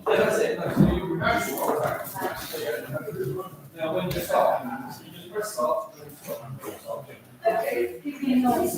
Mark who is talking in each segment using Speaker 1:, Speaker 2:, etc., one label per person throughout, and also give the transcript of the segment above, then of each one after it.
Speaker 1: That's it. No, so you remove your back. Now, when you start, you just press start.
Speaker 2: Okay, give me a noise.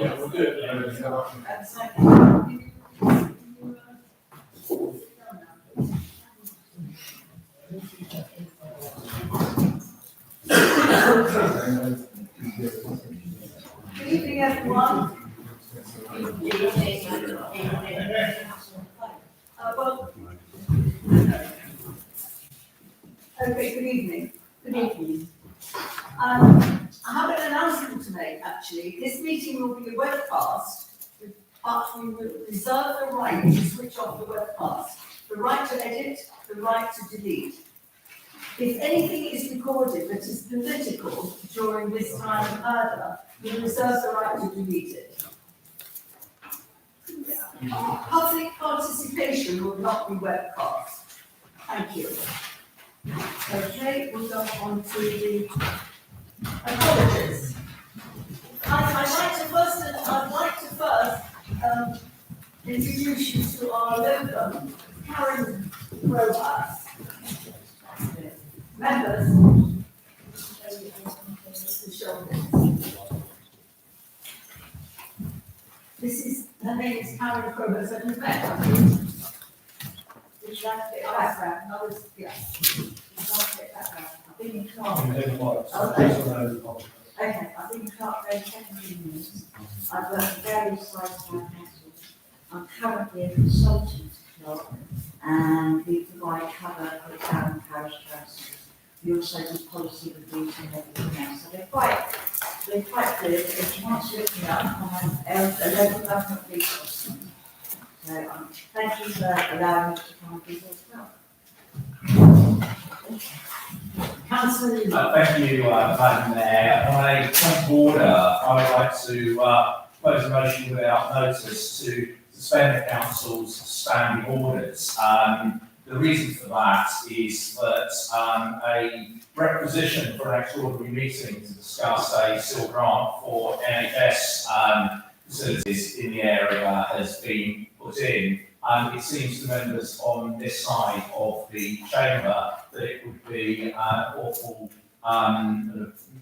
Speaker 1: Yeah, we'll do it.
Speaker 2: Good evening, everyone. Well, okay, good evening. Good evening. I have an announcement to make, actually. This meeting will be a webcast, but we will reserve the right to switch off the webcast, the right to edit, the right to delete. If anything is recorded that is political during this time further, we reserve the right to delete it. Public participation will not be webcast. Thank you. Okay, we'll go on to the apologies. I'd like to first introduce you to our local Karen Rojas. Members. This is, her name is Karen Rojas, and you've met her. Which last bit of background, I was, yes. Last bit of background. I've been in Clark. Okay, I've been in Clark for 17 years. I've worked in various sites of our council. I'm currently a consultant to Clark, and we provide cover for town and parish councils. We also do policy reviews and everything else. So they're quite good. If you want to look me up, I have a local government resource. So thank you for allowing me to come and be here as well. Councillor Newman.
Speaker 3: Thank you, Madam Mayor. On a point of order, I would like to propose a motion without notice to suspend the council's standing orders. The reason for that is that a requisition for an extraordinary meeting to discuss a civil grant for NHS facilities in the area has been put in. It seems to members on this side of the chamber that it would be awful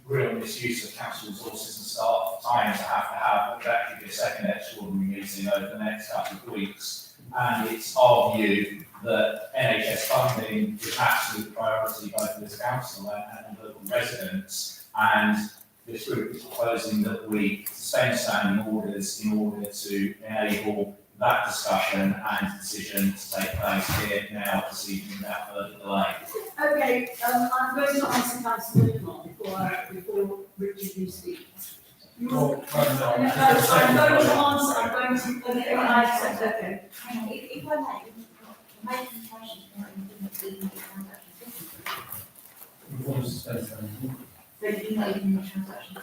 Speaker 3: real misuse of council resources and staff time to have exactly a second extraordinary meeting over the next couple of weeks. And it's our view that NHS funding is absolute priority both for this council and local residents. And this group is proposing that we suspend standing orders in order to enable that discussion and decision to take place here now this evening without further delay.
Speaker 2: Okay, I'm going to answer Councillor Newman before Richard you speak. I'm going to answer, okay, I accept, okay.
Speaker 4: If I may, making questions.
Speaker 1: suspend standing.
Speaker 2: But you're not even in the transaction.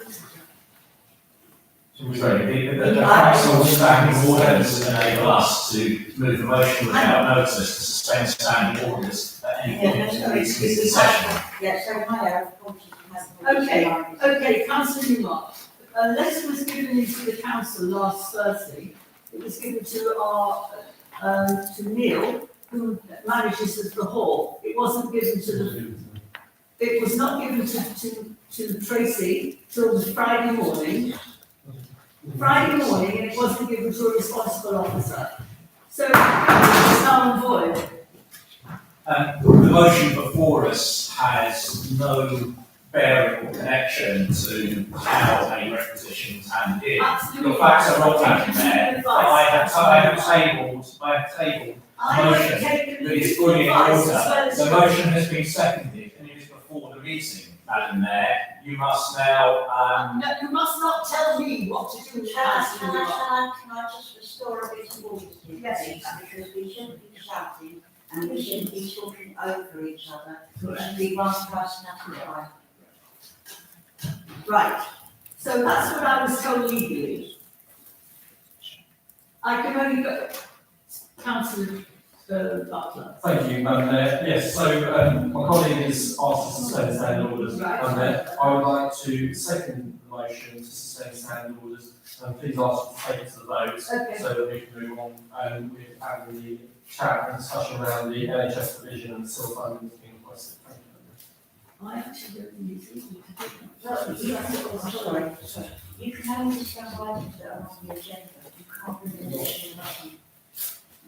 Speaker 3: Sorry, the council standing orders enable us to move the motion without notice to suspend standing orders at any point in the session.
Speaker 2: Yeah, so my apologies.
Speaker 4: Okay, councillor Newmark, a letter was given into the council last Thursday. It was given to our, to Neil, who manages the hall. It wasn't given to it was not given to Tracy till the Friday morning. And it wasn't given to a responsible officer. So it's null and void.
Speaker 3: The motion before us has no bearing or connection to how a requisition is handed in.
Speaker 4: Absolutely.
Speaker 3: The facts are wrong, Madam Mayor. I have tabled a motion that is fully in order. The motion has been seconded and it is before the meeting, Madam Mayor. You must now,
Speaker 4: No, you must not tell me what to do.
Speaker 2: Can I just restore a bit of order to
Speaker 4: Yes.
Speaker 2: this? Because we shouldn't be shouting and we shouldn't be talking over each other. We should be one person at a time.
Speaker 4: Right, so that's what I was told legally. I can only go, councillor Butler.
Speaker 1: Thank you, Madam Mayor. Yes, so my colleague has asked to suspend standing orders. Madam Mayor, I would like to second the motion to suspend standing orders. Please ask to take it to the vote
Speaker 4: Okay.
Speaker 1: so that we can move on with having the chat and discussion around the NHS provision and the civil funding that's being requested. Thank you, Madam Mayor.
Speaker 4: I actually don't think it's easy to do
Speaker 2: Sorry. You can only discuss items that are on the agenda. You can't bring an additional motion.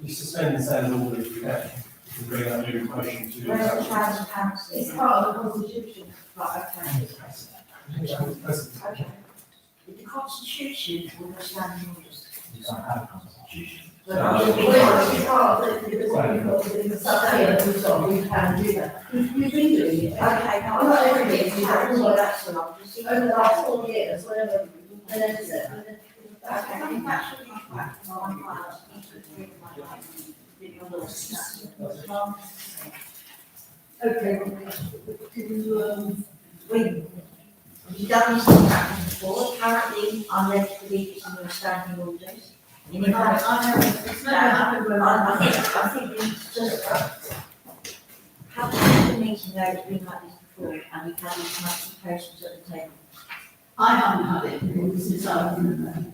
Speaker 1: You suspend the standing order if you can. You can bring that new motion to.
Speaker 2: Where's the town council?
Speaker 4: It's part of the constitution.
Speaker 2: Right, okay. Okay. The constitution will be standing orders.
Speaker 3: you don't have a constitution.
Speaker 2: But
Speaker 4: It's part of the subsidy, we can do that. We've been doing it.
Speaker 2: Okay, no,
Speaker 4: I'm not
Speaker 2: I'm
Speaker 4: every day,
Speaker 2: not that's a lot.
Speaker 4: Over the last 4 years, whatever, and then it's,
Speaker 2: Okay, I think that should be quite a long while. I need to agree with my life.
Speaker 4: okay,
Speaker 2: We've done this before, currently I'm led to believe it's in your standing orders. And if
Speaker 4: it's never happened when
Speaker 2: I think we just have a meeting where it's been like this before and we've had these notifications at the table.
Speaker 4: I haven't had it since I've been there.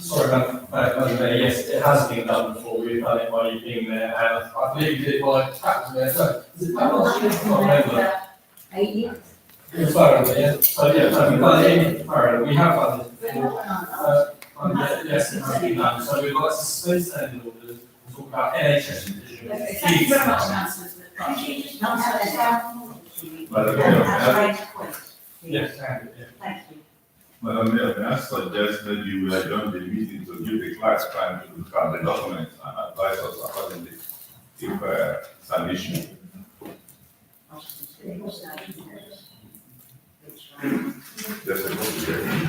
Speaker 1: Sorry, Madam Mayor, yes, it has been done before, we've done it while you've been there, and I believe you did it while Pat was there, so, is it Pat last year? I can't remember.
Speaker 2: 8 years.
Speaker 1: It was Farrell, yeah, so, yeah, so we've done it in Farrell, we have done it
Speaker 4: But
Speaker 1: before.
Speaker 4: not
Speaker 1: Yes, it has been done, so we'd like to suspend standing orders and talk about NHS provision.
Speaker 4: Okay, thank you very much, councillor Smith.
Speaker 2: Could you just not have a standing order to you?
Speaker 5: Madam
Speaker 2: And
Speaker 5: Mayor,
Speaker 2: that's raised point.
Speaker 1: Yes, and, yeah.
Speaker 2: Thank you.
Speaker 5: Madam Mayor, can I suggest maybe we adjourn the meeting to give the clerks time to look at the documents and advise us accordingly if it's an issue. There's a motion.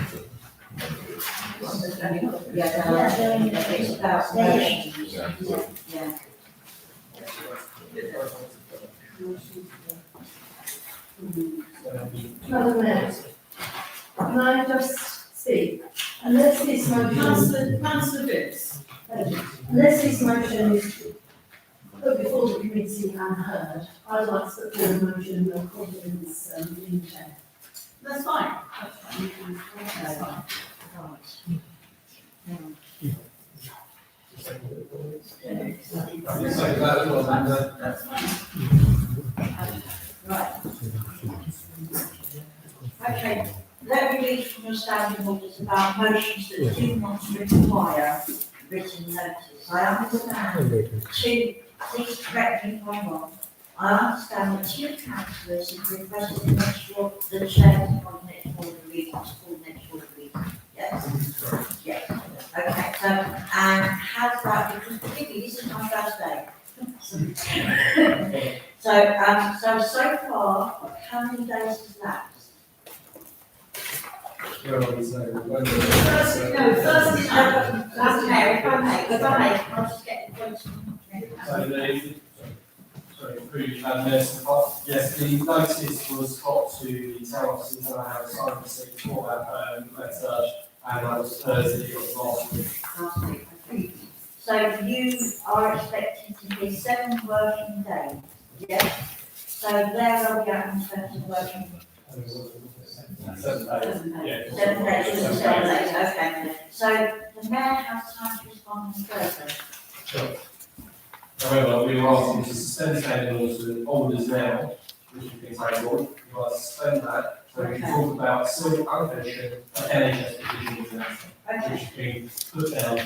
Speaker 2: Yeah, it's about motions.
Speaker 5: Yeah.
Speaker 2: Yeah.
Speaker 6: Madam Mayor, can I just speak? Unless this motion,
Speaker 4: Councillor Vince.
Speaker 6: unless this motion is put before the committee and heard, I'd like to put forward a motion of confidence in the chair.
Speaker 4: That's fine. That's fine.
Speaker 1: You say that as well, and,
Speaker 4: That's fine.
Speaker 2: Right. Okay, let me read from your standing orders about motions that do not require written notice. I understand please correct me if I'm wrong. I understand that 2 councillors have requested the chair to next order reading, called next order reading. Yes? Yes. Okay, so, and how's that, because particularly this is my first day. So far, how many days has lapsed?
Speaker 1: where are we saying?
Speaker 4: First,
Speaker 2: Okay, if I may, I'll just get the votes.
Speaker 1: So the, sorry, approved, and there's the Yes, the notice was got to the town offices and I have a signed receipt for that, letter, and that was Thursday of last week.
Speaker 2: last week, okay. So you are expected to be 7 working days, yes? So there will be in terms of working.
Speaker 1: 7 days.
Speaker 2: 7
Speaker 1: Yeah.
Speaker 2: days, 7 days, 7 days, okay. So the mayor has time to respond on Thursday.
Speaker 1: Sure. However, we were asking to suspend standing orders now, which has been tabled. We want to suspend that, so we can talk about civil allocation of NHS provisions in that,
Speaker 2: Okay,
Speaker 1: which has been put down.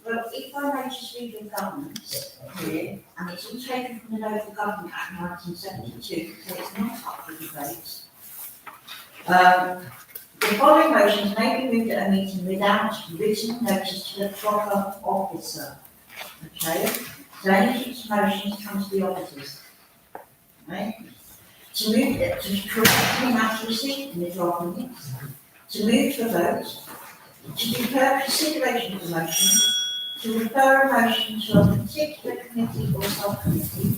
Speaker 2: well, if I may just read the governance here, and it's all taken from the Local Government Act 1972, so it's not up for debate. The following motions may be moved at a meeting without written notice to the proper officer. Okay, so any future motions come to the officers. Right? To move, to correctly match receipt in the draft minutes, to move to a vote, to defer consideration of the motion, to refer a motion to a particular committee or subcommittee,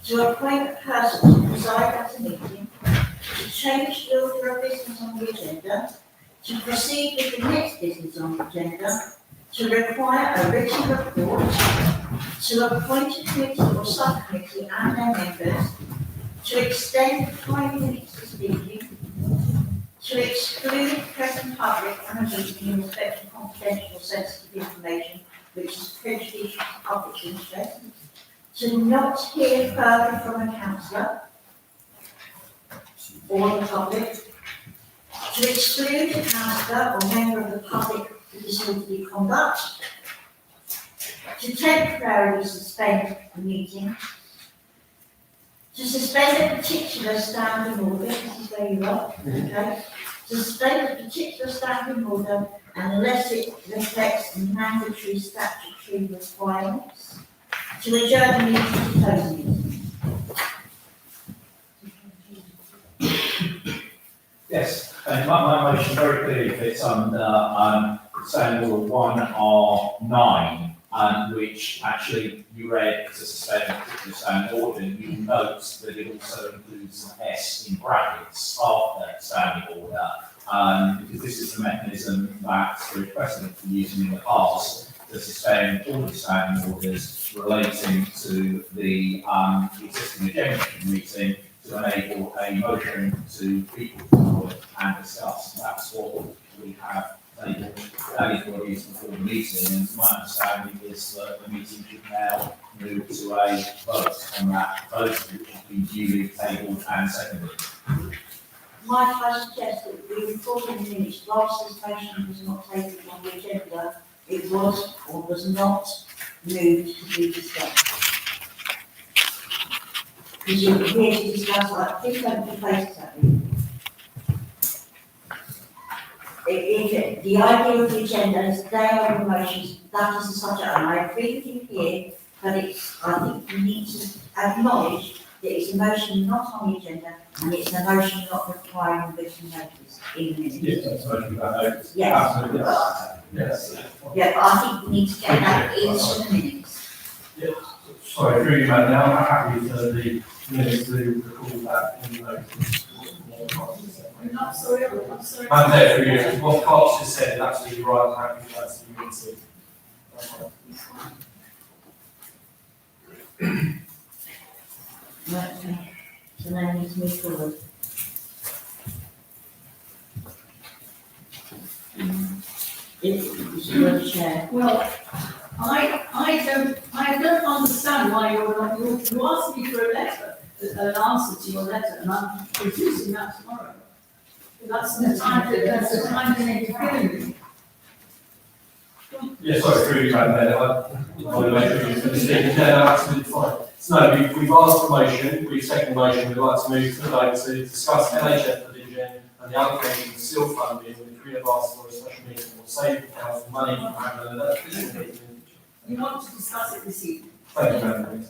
Speaker 2: to appoint a person to preside at a meeting, to change the order of business on the agenda, to proceed with the next business on the agenda, to require a written report, to appoint a committee or subcommittee and their members, to extend 5 minutes to speaking, to exclude press and public from a meeting in respect of confidential or sensitive information which is prejudicial to public interest, to not hear further from a councillor or the public, to exclude a councillor or member of the public for disorderly conduct, to temporarily suspend the meeting, to suspend a particular standing order, this is where you are, okay? To suspend a particular standing order unless it reflects mandatory statutory requirements, to adjourn the meeting to close the meeting.
Speaker 3: Yes, and my motion very clearly fits under, Standing Order 1R9, which actually you read to suspend a particular standing order, and you note that it also includes an S in brackets after standing order, because this is the mechanism that we're precedent for using in the past to suspend all the standing orders relating to the existing agenda meeting to enable a motion to be put forward and discuss. That's what we have tabled. That is what is before the meeting, and my understanding is that the meeting should now move to a vote on that vote, which has been duly tabled and seconded.
Speaker 2: Might I suggest that we report in the minutes, whilst this motion was not taken on the agenda, it was or was not moved to be discussed. Because you were here to discuss, like, please don't be faced at me. If the idea of the agenda is they are the motions, that is the subject, and I agree with you here, but it's, I think you need to acknowledge that it's a motion not on the agenda, and it's a motion not requiring written notice in the minutes.
Speaker 1: Yes, that's what we have.
Speaker 2: Yes.
Speaker 1: Absolutely, yes.
Speaker 2: Yeah, but I think we need to get that into the minutes.
Speaker 1: Sorry, through you, Madam, now I'm happy for the minutes to recall that in the notice.
Speaker 4: I'm not sorry, I'm sorry.
Speaker 1: I'm there for you, what Carlos just said is absolutely right, I'm happy for that to be minted. That's fine.
Speaker 2: Right, okay. So now we need to move forward. It's your chair.
Speaker 4: Well, I don't understand why you asked me for a letter, an answer to your letter, and I'm producing that tomorrow. That's the time to interview me.
Speaker 1: Yeah, sorry, through you, Madam Mayor, I want to make sure you understand. No, absolutely fine. So we've asked for motion, we've seconded the motion, we'd like to move today to discuss NHS provision and the allocation of seal funding, which we have asked for a special meeting, will save the council money from having an additional meeting.
Speaker 4: You want to discuss it this evening?
Speaker 1: Thank you, Madam Mayor.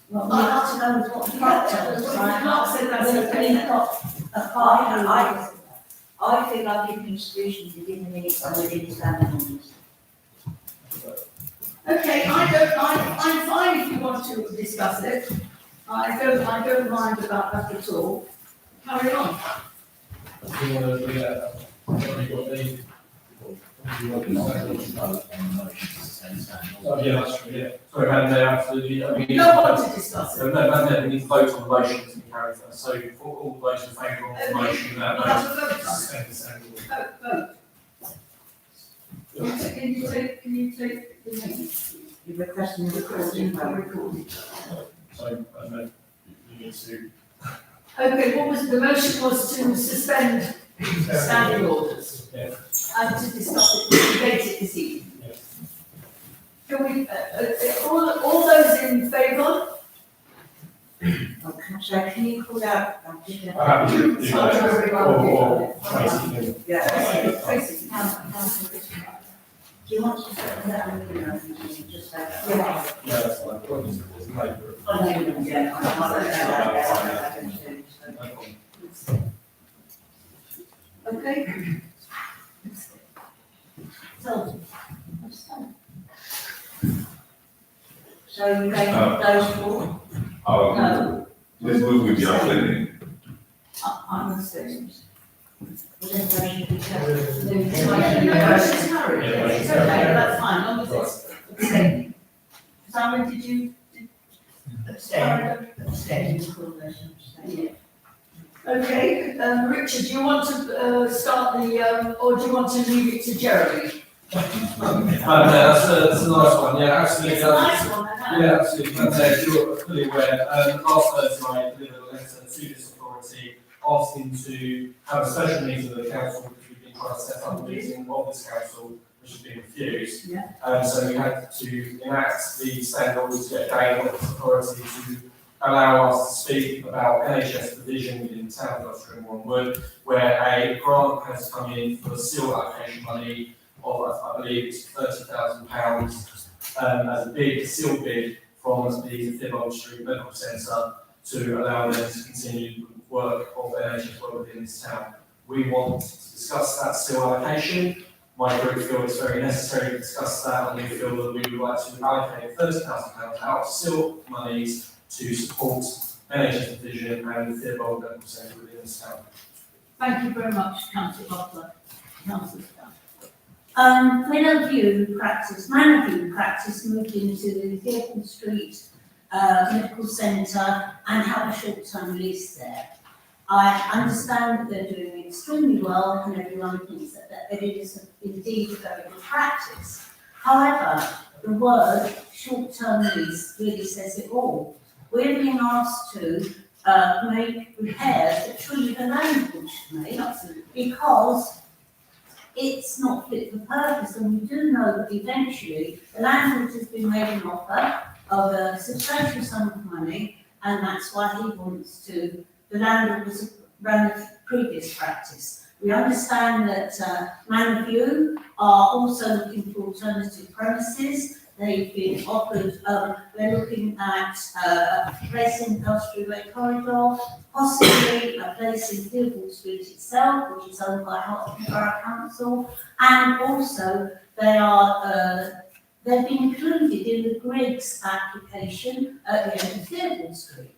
Speaker 6: Well, we have to go with what the clerk tells us.
Speaker 4: Clerk said that's okay.
Speaker 6: We've got a file.
Speaker 2: I feel I've given you solutions within the minutes and within the standing orders.
Speaker 4: Okay, I'm fine if you want to discuss it. I don't mind about that at all. Carry on.
Speaker 1: Do you want to, have you got the? Oh, yeah, that's true, yeah. Sorry, Madam Mayor, absolutely, I mean.
Speaker 4: You don't want to discuss
Speaker 1: So,
Speaker 4: it.
Speaker 1: no, Madam Mayor, we need to vote on the motion to be carried first, so for all those in favour of the motion,
Speaker 4: We'll
Speaker 1: that
Speaker 4: have a
Speaker 1: motion,
Speaker 4: vote on it.
Speaker 1: suspend the second.
Speaker 4: Vote. Can you take the name?
Speaker 2: You're requesting a recording vote.
Speaker 4: Recording.
Speaker 1: So, you need to.
Speaker 4: Okay, what was, the motion was to suspend standing orders
Speaker 1: Yeah.
Speaker 4: and to discuss it, debate it this evening.
Speaker 1: Yeah.
Speaker 4: Can we, all those in favour?
Speaker 2: Okay, so can you call out?
Speaker 1: I'm happy to do that, or Tracy can.
Speaker 2: Yeah.
Speaker 4: Tracy.
Speaker 2: Do you want to put that on the email, just so that?
Speaker 4: Yeah.
Speaker 1: Yeah, that's fine. There's no paper.
Speaker 2: Oh, no, yeah, I can do, so.
Speaker 1: No problem.
Speaker 4: Okay,
Speaker 2: So, so you going those four?
Speaker 4: no,
Speaker 5: Let's move with the abstaining.
Speaker 4: I'm abstaining.
Speaker 2: Was there a motion to be carried?
Speaker 4: No, motion's carried,
Speaker 1: Yeah,
Speaker 4: it's
Speaker 1: motion's
Speaker 4: okay,
Speaker 1: carried.
Speaker 4: that's fine, long as it's abstaining. Simon, did you?
Speaker 2: Abstain. Abstain.
Speaker 4: Yeah. Okay, Richard, do you want to, start the, or do you want to leave it to Jeremy?
Speaker 1: That's a nice one, yeah, absolutely.
Speaker 4: It's a nice one, I know.
Speaker 1: Yeah, absolutely. As you're fully aware, last Thursday I delivered a letter to this authority asking to have a special meeting of the council, which we've been trying to set up a meeting of this council, which has been refused.
Speaker 4: Yeah.
Speaker 1: So we had to enact the standing order to get again of this authority to allow us to speak about NHS provision within the town of Trimble and Wood, where a grant has come in for seal allocation money of, I believe it's £30,000, as a bid, seal bid from the Thibault Street Medical Centre to allow them to continue the work of NHS work within this town. We want to discuss that seal allocation. My group feel it's very necessary to discuss that, and we feel that we would like to allocate £30,000 out of seal monies to support NHS division and the Theobald Medical Centre within this town.
Speaker 4: Thank you very much, councillor Butler. Councillor Scott.
Speaker 6: Meadowview practice, Manorview practice moved into the Theobald Street Medical Centre and have a short-term lease there. I understand that they're doing extremely well and everyone thinks that it is indeed a very good practice. However, the word short-term lease really says it all. We're being asked to make repairs that truly the landlord should make, because it's not fit for purpose, and we do know that eventually the landlord has been made an offer of a substantial sum of money, and that's why he wants to, the landlord was run a previous practice. We understand that Manorview are also looking for alternative premises. They've been offered, they're looking at a place in Industrial Way Corridor, possibly a place in Theobald Street itself, which is owned by Hertfordshire Borough Council, and also they are, they've been included in the Griggs application at the end of Theobald Street.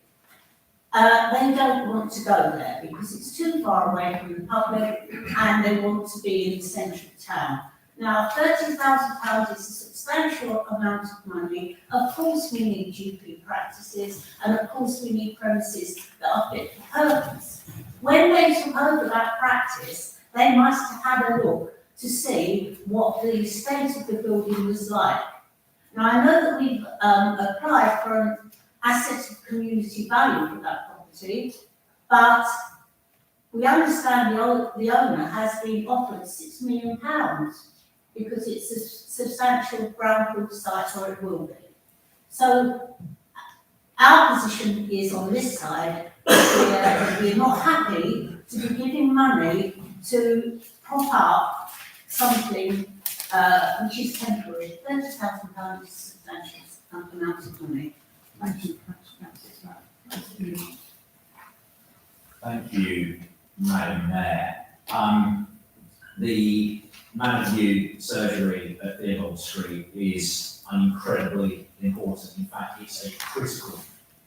Speaker 6: They don't want to go there because it's too far away from the public and they want to be in the central town. Now, £30,000 is a substantial amount of money. Of course, we need GP practices, and of course, we need premises that are fit for purpose. When they took over that practice, they must have had a look to see what the state of the building was like. Now, I know that we've applied for an asset of community value for that property, but we understand the owner has been offered £6 million because it's a substantial brownfield site, or it will be. So our position is on this side, we're not happy to be giving money to prop up something which is temporary. £30,000 is a substantial amount of money.
Speaker 4: Thank you,
Speaker 3: Thank you, Madam Mayor. The Manorview surgery at Theobald Street is incredibly important. In fact, it's a critical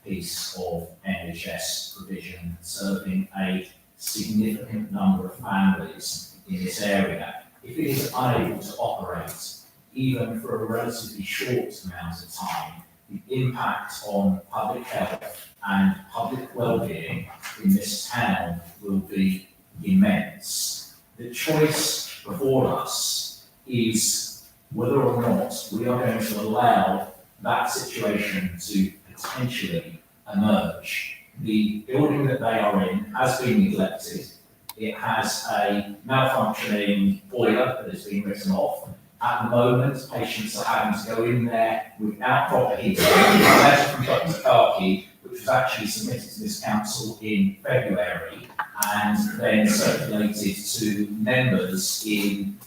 Speaker 3: piece of NHS provision, serving a significant number of families in this area. If it is unable to operate, even for a relatively short amount of time, the impact on public health and public well-being in this town will be immense. The choice before us is whether or not we are going to allow that situation to potentially emerge. The building that they are in has been neglected. It has a malfunctioning boiler that has been written off. At the moment, patients are having to go in there without proper heating. A letter from Dr. Karki, which was actually submitted to this council in February and then circulated to members in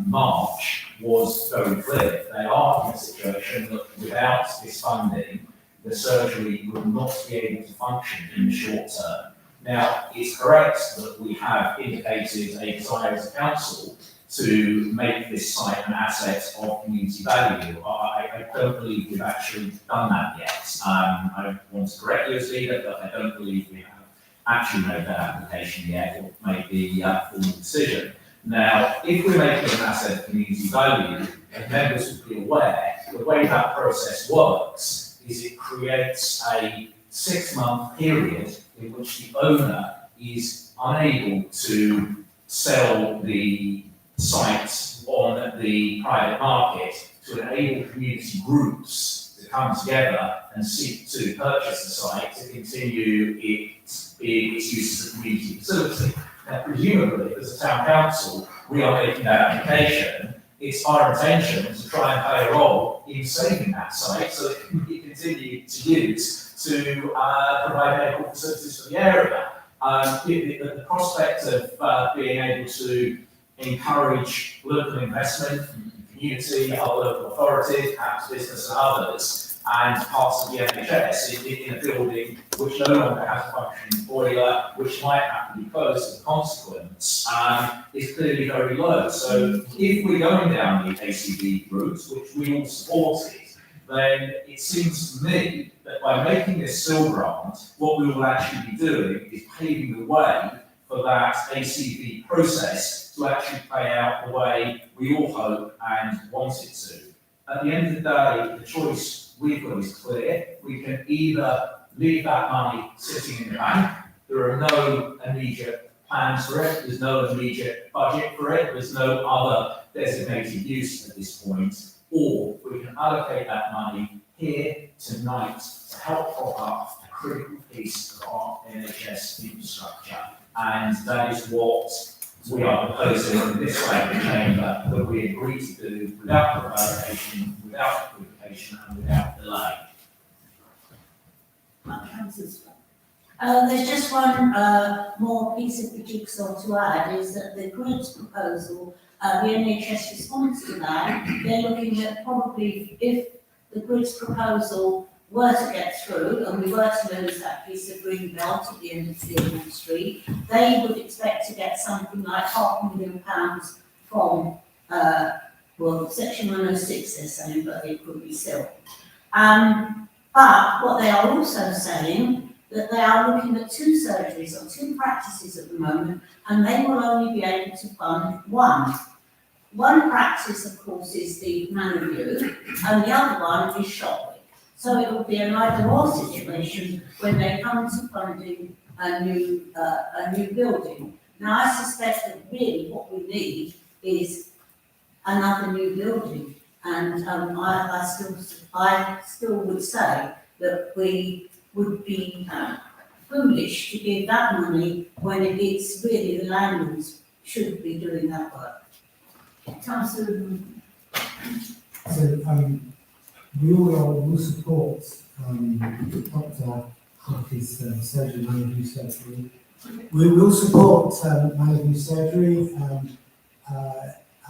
Speaker 3: March, was very clear. They are in a situation that without this funding, the surgery will not be able to function in the short term. Now, it's correct that we have indicated a desire as a council to make this site an asset of community value. I don't believe we've actually done that yet. I want to correct you as leader, but I don't believe we have actually made that application yet or made the formal decision. Now, if we're making an asset of community value, and members will be aware, the way that process works is it creates a 6-month period in which the owner is unable to sell the site on the private market to enable community groups to come together and seek to purchase the site to continue its use as a community facility. Now, presumably, as a town council, we are making that application. It's our intention to try and play a role in saving that site so it can be continued to use to provide medical facilities for the area. The prospect of being able to encourage local investment from the community, other local authorities, perhaps business and others, and parts of the NHS in a building which no longer has a functioning boiler, which might have to be closed as a consequence, is clearly very low. So if we're going down the ACB route, which we all supported, then it seems to me that by making this SIL grant, what we will actually be doing is paving the way for that ACB process to actually play out the way we all hope and want it to. At the end of the day, the choice we've got is clear. We can either leave that money sitting in the bank. There are no immediate plans for it. There's no immediate budget for it. There's no other designated use at this point. Or we can allocate that money here tonight to help prop up a critical piece of our NHS infrastructure. And that is what we are proposing in this way of the chamber, that we agree to do without prevarication, without equivocation, and without delay.
Speaker 6: There's just one more piece of the jigsaw to add, is that the group's proposal, the NHS response to that, they're looking at probably, if the group's proposal were to get through and we were to lose that piece of green belt at the end of Theobald Street, they would expect to get something like £500,000 from, Section 106 they're saying, but it could be still. But what they are also saying, that they are looking at 2 surgeries or 2 practices at the moment, and they will only be able to fund one. One practice, of course, is the Manor View, and the other one is Shotwick. So it will be an either-or situation when they come to funding a new building. Now, I suspect that really what we need is another new building, and I still would say that we would be foolish to give that money when it's really the landlords should be doing that work. Councillor.
Speaker 7: So, we all will support Dr. Hartley's surgery, Manor surgery. We will support Manor surgery.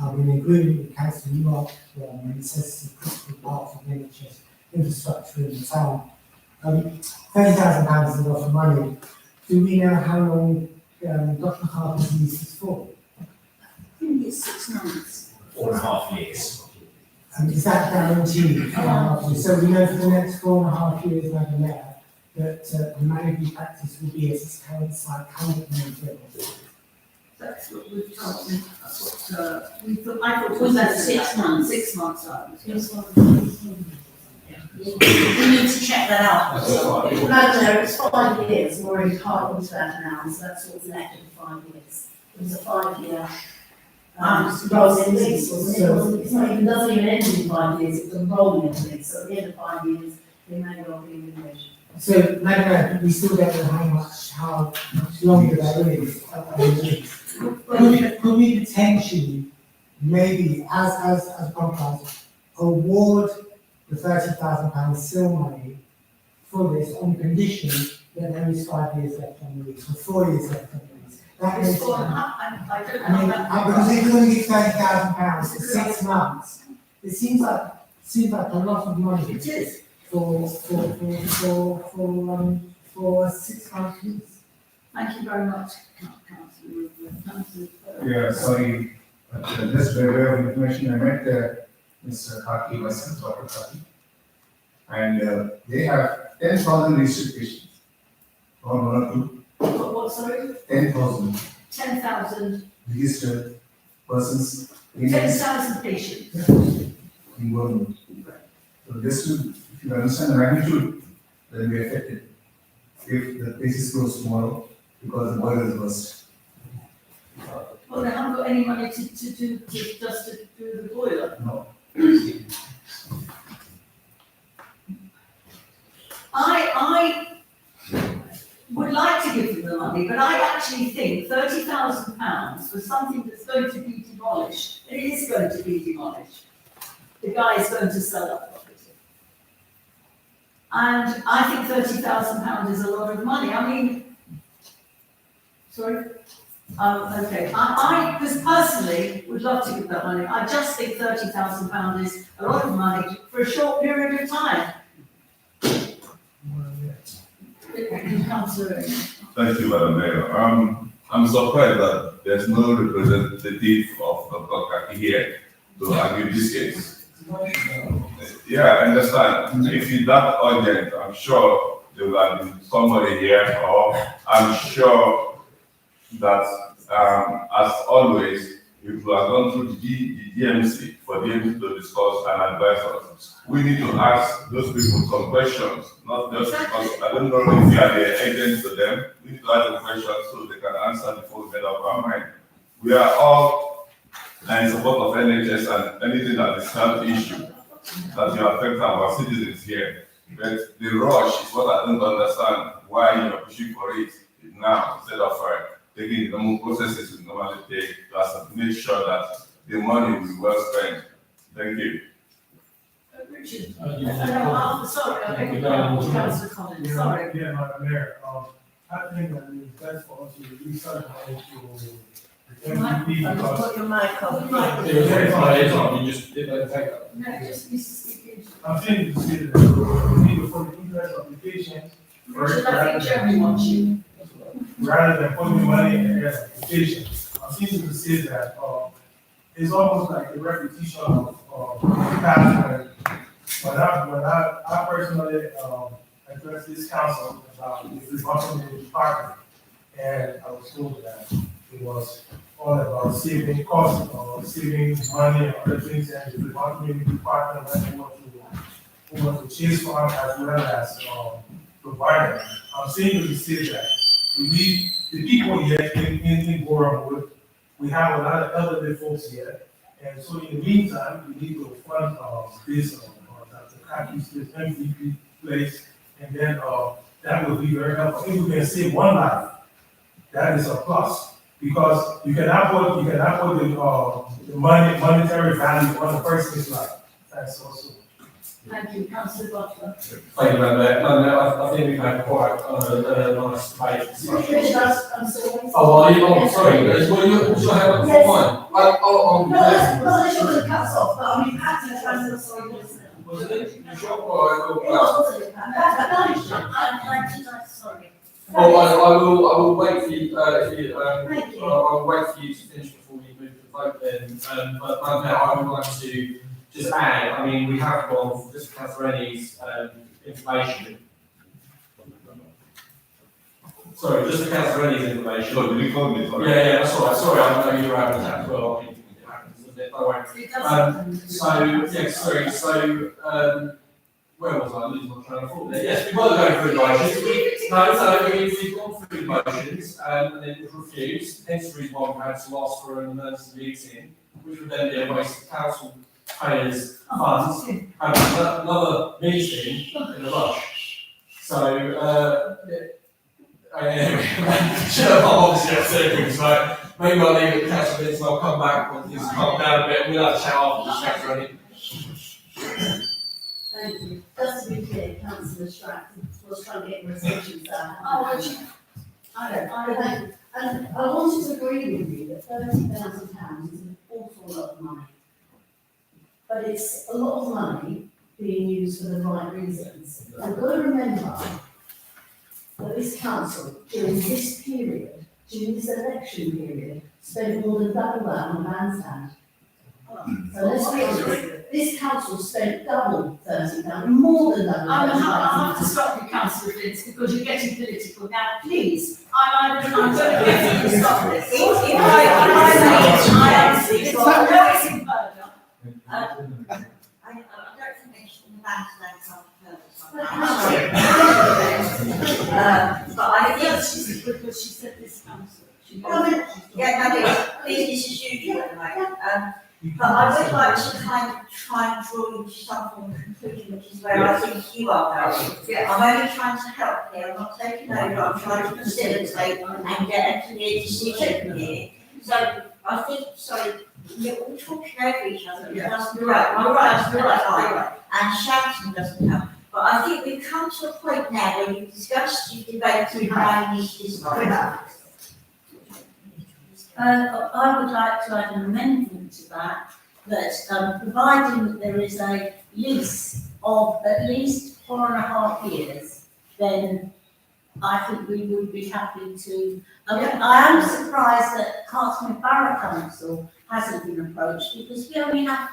Speaker 7: I'm in agreement with Councillor Newmark when it says it's a critical part of the NHS infrastructure in the town. £30,000 is a lot of money. Do we know how long Dr. Hartley's lease is for?
Speaker 6: I think it's 6 months.
Speaker 3: 4.5 years.
Speaker 7: And is that guaranteed 4.5 years? So we know for the next 4.5 years, Madam Mayor, that the management practice will be as its current site cannot maintain.
Speaker 4: That's what we've told me, that's what, we thought, I thought it
Speaker 6: Was
Speaker 4: was
Speaker 6: that
Speaker 4: less
Speaker 6: 6 months?
Speaker 4: 6 months out.
Speaker 6: We need to check that out.
Speaker 8: Madam Mayor, it's 5 years, we're already part of that now, so that's what's left in 5 years. It was a 5-year, rolling lease, wasn't it? It's not even, doesn't even end in 5 years, it's a rolling lease, so at the end of 5 years, they may well be renewed.
Speaker 7: So, Madam Mayor, we still don't know how much longer there is of the lease. Could we potentially, maybe, as Comcast, award the £30,000 seal money for this on condition that there is 5 years left on the lease, or 4 years left on the lease? That
Speaker 4: It's
Speaker 7: makes
Speaker 4: for,
Speaker 7: sense.
Speaker 4: I don't
Speaker 7: I mean,
Speaker 4: know that.
Speaker 7: because if you're going to give £30,000 for 6 months, it seems like a lot of money
Speaker 4: It is.
Speaker 7: for a 6 month lease.
Speaker 4: Thank you very much, Councillor.
Speaker 9: Yeah, sorry, just by way of information, I met Mr. Kaki, myself, Dr. Kaki. And they have 10,000 registered patients. Or 1 or 2,
Speaker 4: What, sorry?
Speaker 9: 10,000
Speaker 4: 10,000,
Speaker 9: registered persons in
Speaker 4: 10,000 patients.
Speaker 9: Bournemouth. So just to, if you understand the magnitude, then we are affected. If the place is closed tomorrow, because the boiler is burst.
Speaker 4: Well, they haven't got any money to do the boiler.
Speaker 9: No.
Speaker 4: I would like to give them the money, but I actually think £30,000 for something that's going to be demolished, it is going to be demolished. The guy is going to sell that property. And I think £30,000 is a lot of money. I mean, sorry? Okay, I personally would love to give that money. I just think £30,000 is a lot of money for a short period of time. Councillor.
Speaker 5: Thank you, Madam Mayor. I'm surprised that there's no representative of Dr. Kaki here to argue this case. Yeah, I understand. If it's that urgent, I'm sure there will have been somebody here, or I'm sure that, as always, if we have gone through the DMC for DMC to discuss and advise us, we need to ask those people some questions, not just because I don't know if you are the agent to them. We need to ask them questions so they can answer before we get up our mind. We are all in support of NHS and anything that is health issue that will affect our citizens here. But the rush is what I don't understand, why you are pushing for it now instead of taking the normal processes we normally take to make sure that the money will be well spent. Thank you.
Speaker 4: Richard. Sorry, I beg your pardon, Councillor Collins, sorry.
Speaker 10: Yeah, Madam Mayor, I think that it's best for us to research how to.
Speaker 4: Mike,
Speaker 10: because
Speaker 8: Put your mic on.
Speaker 1: You just did that, take that.
Speaker 4: No, just Mr. Speaker.
Speaker 10: I'm saying to say that we need for the interest of the patient.
Speaker 4: Richard, I think Jeremy wants you.
Speaker 10: Rather than putting money in the hands of the patient. I'm saying to say that, it's almost like a repetition of past when I personally, addressed this council about the rebuttable department. And I was told that it was all about saving costs or saving money and other things, and the rebuttable department went to chase fund as well as, provider. I'm saying to say that we need the people here in Bournemouth. We have a lot of elderly folks here, and so in the meantime, we need to fund this the Kaki's MVP place, and then that would be very helpful. If we can save one life, that is a plus, because you cannot put the monetary value on the person's life. That's also.
Speaker 4: Thank you, Councillor Butler.
Speaker 1: Thank you, Madam Mayor. Madam Mayor, I think we've had quite a nice debate.
Speaker 8: Richard, I'm sorry.
Speaker 1: Oh, are you, oh, sorry, well, you also have a
Speaker 8: Yes.
Speaker 1: fine.
Speaker 8: No, that's not the sugar cuts off, but I mean, that's a transfer, listen.
Speaker 1: Was it? You sure? Or
Speaker 8: It
Speaker 1: I will,
Speaker 8: was a that's
Speaker 6: I'm sorry.
Speaker 1: oh, I will wait for you,
Speaker 8: Thank you.
Speaker 1: I'll wait for you to finish before you move to the vote then, but but I would like to just add, I mean, we have gone, just Councillor Rennie's information. Sorry, just Councillor Rennie's information.
Speaker 5: So did you call me? Sorry.
Speaker 1: Yeah, that's all right, sorry, I know you were having that as well, I mean, it happens, doesn't it? Don't worry.
Speaker 4: It doesn't.
Speaker 1: Where was I losing my train of thought there? Yes, we were going through the motions. We've gone through the motions, and it was refused, hence the reason why we had to ask for an emergency meeting, which would then be a waste of council payers' funds, having another meeting in a rush. So, I'm obviously upset, so maybe I'll leave it to council minutes and I'll come back when things calm down a bit, and we'll have a chat after this, Councillor.
Speaker 8: Thank you. Just to be clear, councillor Strack was trying to get resolutions down. I don't. And I wanted to agree with you that £30,000 is an awful lot of money. But it's a lot of money being used for the right reasons. I've got to remember that this council, during this period, during this election period, spent more than double that on a bandstand. So let's be honest, this council spent double £30,000, more than double.
Speaker 4: I have to stop you, councillor Flint, because you're getting political. Now, please, I'm going to get you to stop this. It's not going further.
Speaker 2: I don't think they should advance that but I think,
Speaker 4: Because she said this council.
Speaker 2: business as usual anyway. But I would like to kind of try and draw you to something conclusion, which is where I think you are going.
Speaker 4: Yeah.
Speaker 2: I'm only trying to help here, I'm not taking over, I'm trying to facilitate and get a clear decision here. So I think, sorry, you're all talking over each other,
Speaker 4: Yeah.
Speaker 2: you're right, and shouting doesn't help. But I think we've come to a point now where you've discussed, you've debated, and I need to decide.
Speaker 6: I would like to add an amendment to that, providing that there is a lease of at least 4.5 years, then I think we would be happy to. I am surprised that Hartsmith Borough Council hasn't been approached, because we only have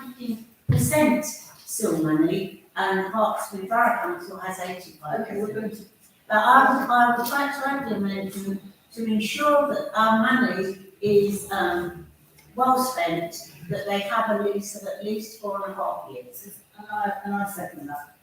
Speaker 6: 15% still money, and Hartsmith Borough Council has 85%.
Speaker 4: Okay, we're going to.
Speaker 6: But I would like to add the amendment to ensure that our money is well spent, that they have a lease of at least 4.5 years.
Speaker 4: And I second that.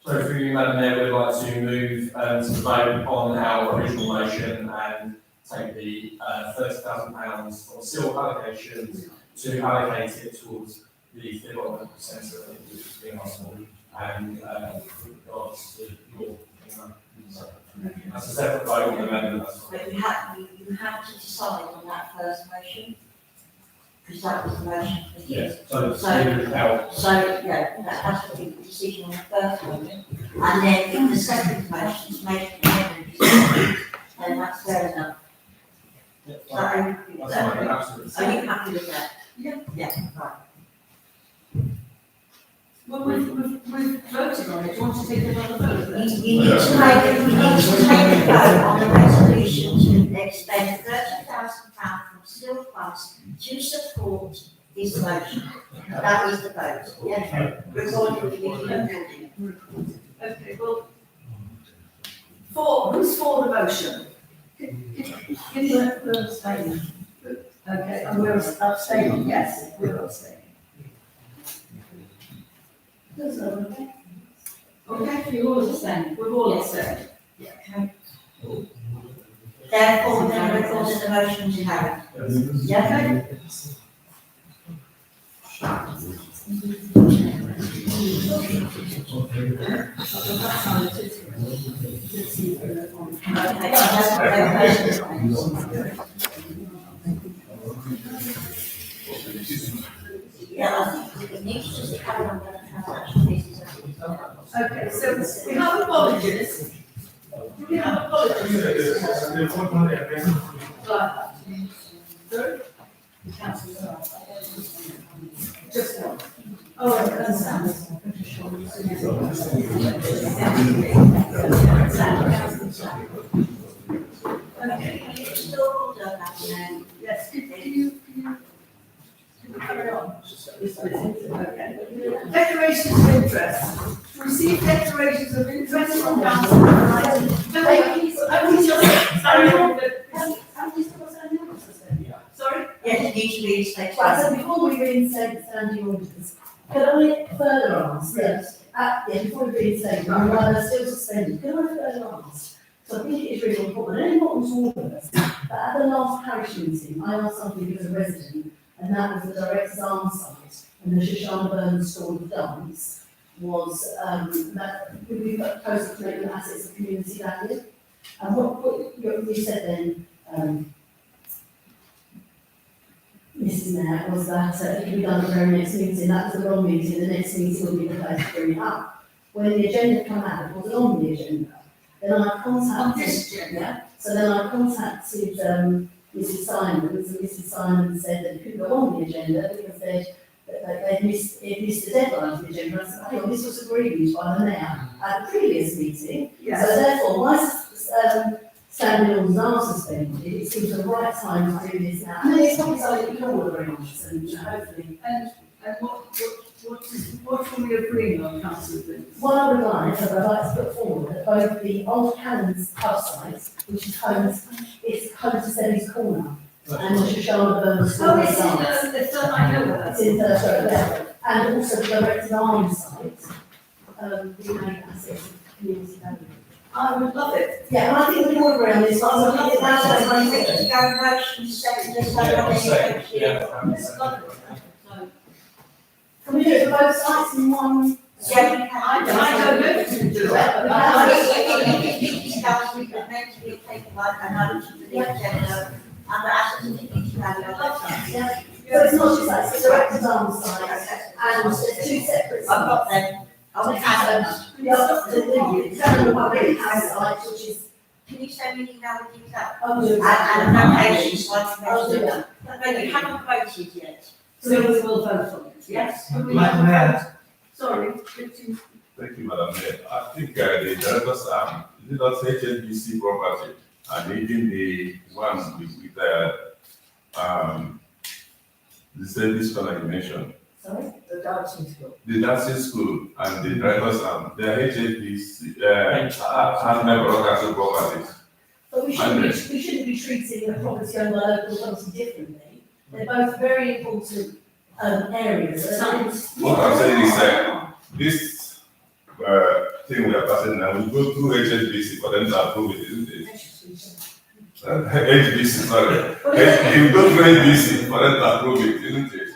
Speaker 1: So through you, Madam Mayor, we'd like to move to vote on our original motion and take the £30,000 for seal allocation to allocate it towards the development centre, which is being asked for, and with regards to your, that's a separate vote on the amendment.
Speaker 2: But you have to decide on that first motion, because that was the motion for the
Speaker 1: Yes, so now,
Speaker 2: So, yeah, that has to be the decision on the first one. And then in the second motion, to make an amendment, then that's fair enough.
Speaker 1: that's
Speaker 2: So,
Speaker 1: fine, absolutely.
Speaker 2: are you happy with that?
Speaker 4: Yeah.
Speaker 2: Yeah, right.
Speaker 4: Well, we've voted on it. Do you want to take another vote?
Speaker 2: You need to take a vote on the resolution to expend £30,000 from still funds to support this motion. That is the vote, yeah? Recorded with the building.
Speaker 4: Okay, well, who's for the motion? Give me the abstaining. Okay, and we're abstaining, yes, we're abstaining. Okay, you all abstained, we've all abstained.
Speaker 2: Therefore, then recorded the motion to carry. Yeah, okay? Yeah, I think we need to just carry on with the transaction pieces.
Speaker 4: Okay, so we have apologies. Do we have apologies? Sorry? Just one. Oh, I understand. Okay.
Speaker 2: Still done that,
Speaker 4: Yes, can you Sorry?
Speaker 2: Yes, it needs to be stated.
Speaker 8: Right, so before we reinstate standing orders, can I further ask that, before we reinstate them, while they're still suspended, can I further ask? So I think it is really important, and important to all of us, that at the last parish meeting, I asked something as a resident, and that was the director's arms site, and the Shoshana Burns School of Dance was, that we proposed to make them assets of community value. And what you said then, Mrs. Mayor, was that it could be done at the very next meeting. That was the wrong meeting. The next meeting will be the place to bring it up. When the agenda came out, it wasn't on the agenda. Then I contacted, so then I contacted Mrs. Simons, and Mrs. Simons said that it couldn't go on the agenda because they'd missed the deadline for the agenda. I said, hang on, this was agreed by the mayor at the previous meeting.
Speaker 4: Yes.
Speaker 8: So therefore, my standing orders are suspended. It seems the right time to do this now. And then it's not something we can all agree on, and hopefully.
Speaker 4: And what are we agreeing on, councillor Flynn?
Speaker 8: What I would like, I'd like to put forward that both the Old Cannons pub site, which is home to Selly's Corner, and the Shoshana Burns School
Speaker 4: Oh,
Speaker 8: of
Speaker 4: it's
Speaker 8: Dance.
Speaker 4: I know that.
Speaker 8: It's in the, and also the Director's Arms site, we made assets of community value.
Speaker 4: I would love it.
Speaker 8: Yeah, and I think we can all agree on this,
Speaker 2: Well,
Speaker 8: I think that's
Speaker 2: that's
Speaker 8: what I
Speaker 2: going
Speaker 8: think.
Speaker 2: to go motion second, just like
Speaker 1: Yeah,
Speaker 2: on any
Speaker 1: second,
Speaker 2: motion.
Speaker 1: yeah.
Speaker 4: It's lovely. So,
Speaker 8: Can we do it for both sites in one?
Speaker 2: Yeah, we can.
Speaker 4: I don't know if you can do that, but
Speaker 2: We could meant to be taken like another to the agenda, and the assets of the community value on that side.
Speaker 8: Yeah. So it's not just that, it's the Director's Arms site, and there's two separate
Speaker 2: I've
Speaker 8: sites.
Speaker 2: got them. I will have them.
Speaker 8: The General Public House site, which is,
Speaker 2: Can you send me an email with these up?
Speaker 8: I'll do
Speaker 2: And
Speaker 8: that.
Speaker 2: notations, so I can
Speaker 8: I'll do
Speaker 2: mention
Speaker 8: that.
Speaker 2: them. But you haven't voted yet.
Speaker 4: So we will vote on it, yes.
Speaker 7: Madam Mayor.
Speaker 4: Sorry,
Speaker 5: Thank you, Madam Mayor. I think the directors, is it not HSBC property? And even the one with the service one you mentioned,
Speaker 8: Sorry?
Speaker 4: the dancing school.
Speaker 5: the dancing school and the drivers, they are HSBC, has member of council properties.
Speaker 8: But we shouldn't be treating a property owned by local authority differently. They're both very important areas.
Speaker 5: What I'm saying is this thing we are passing now, we go through HSBC for them to approve it, isn't it? HBC, sorry. You go through HBC for them to approve it, isn't it?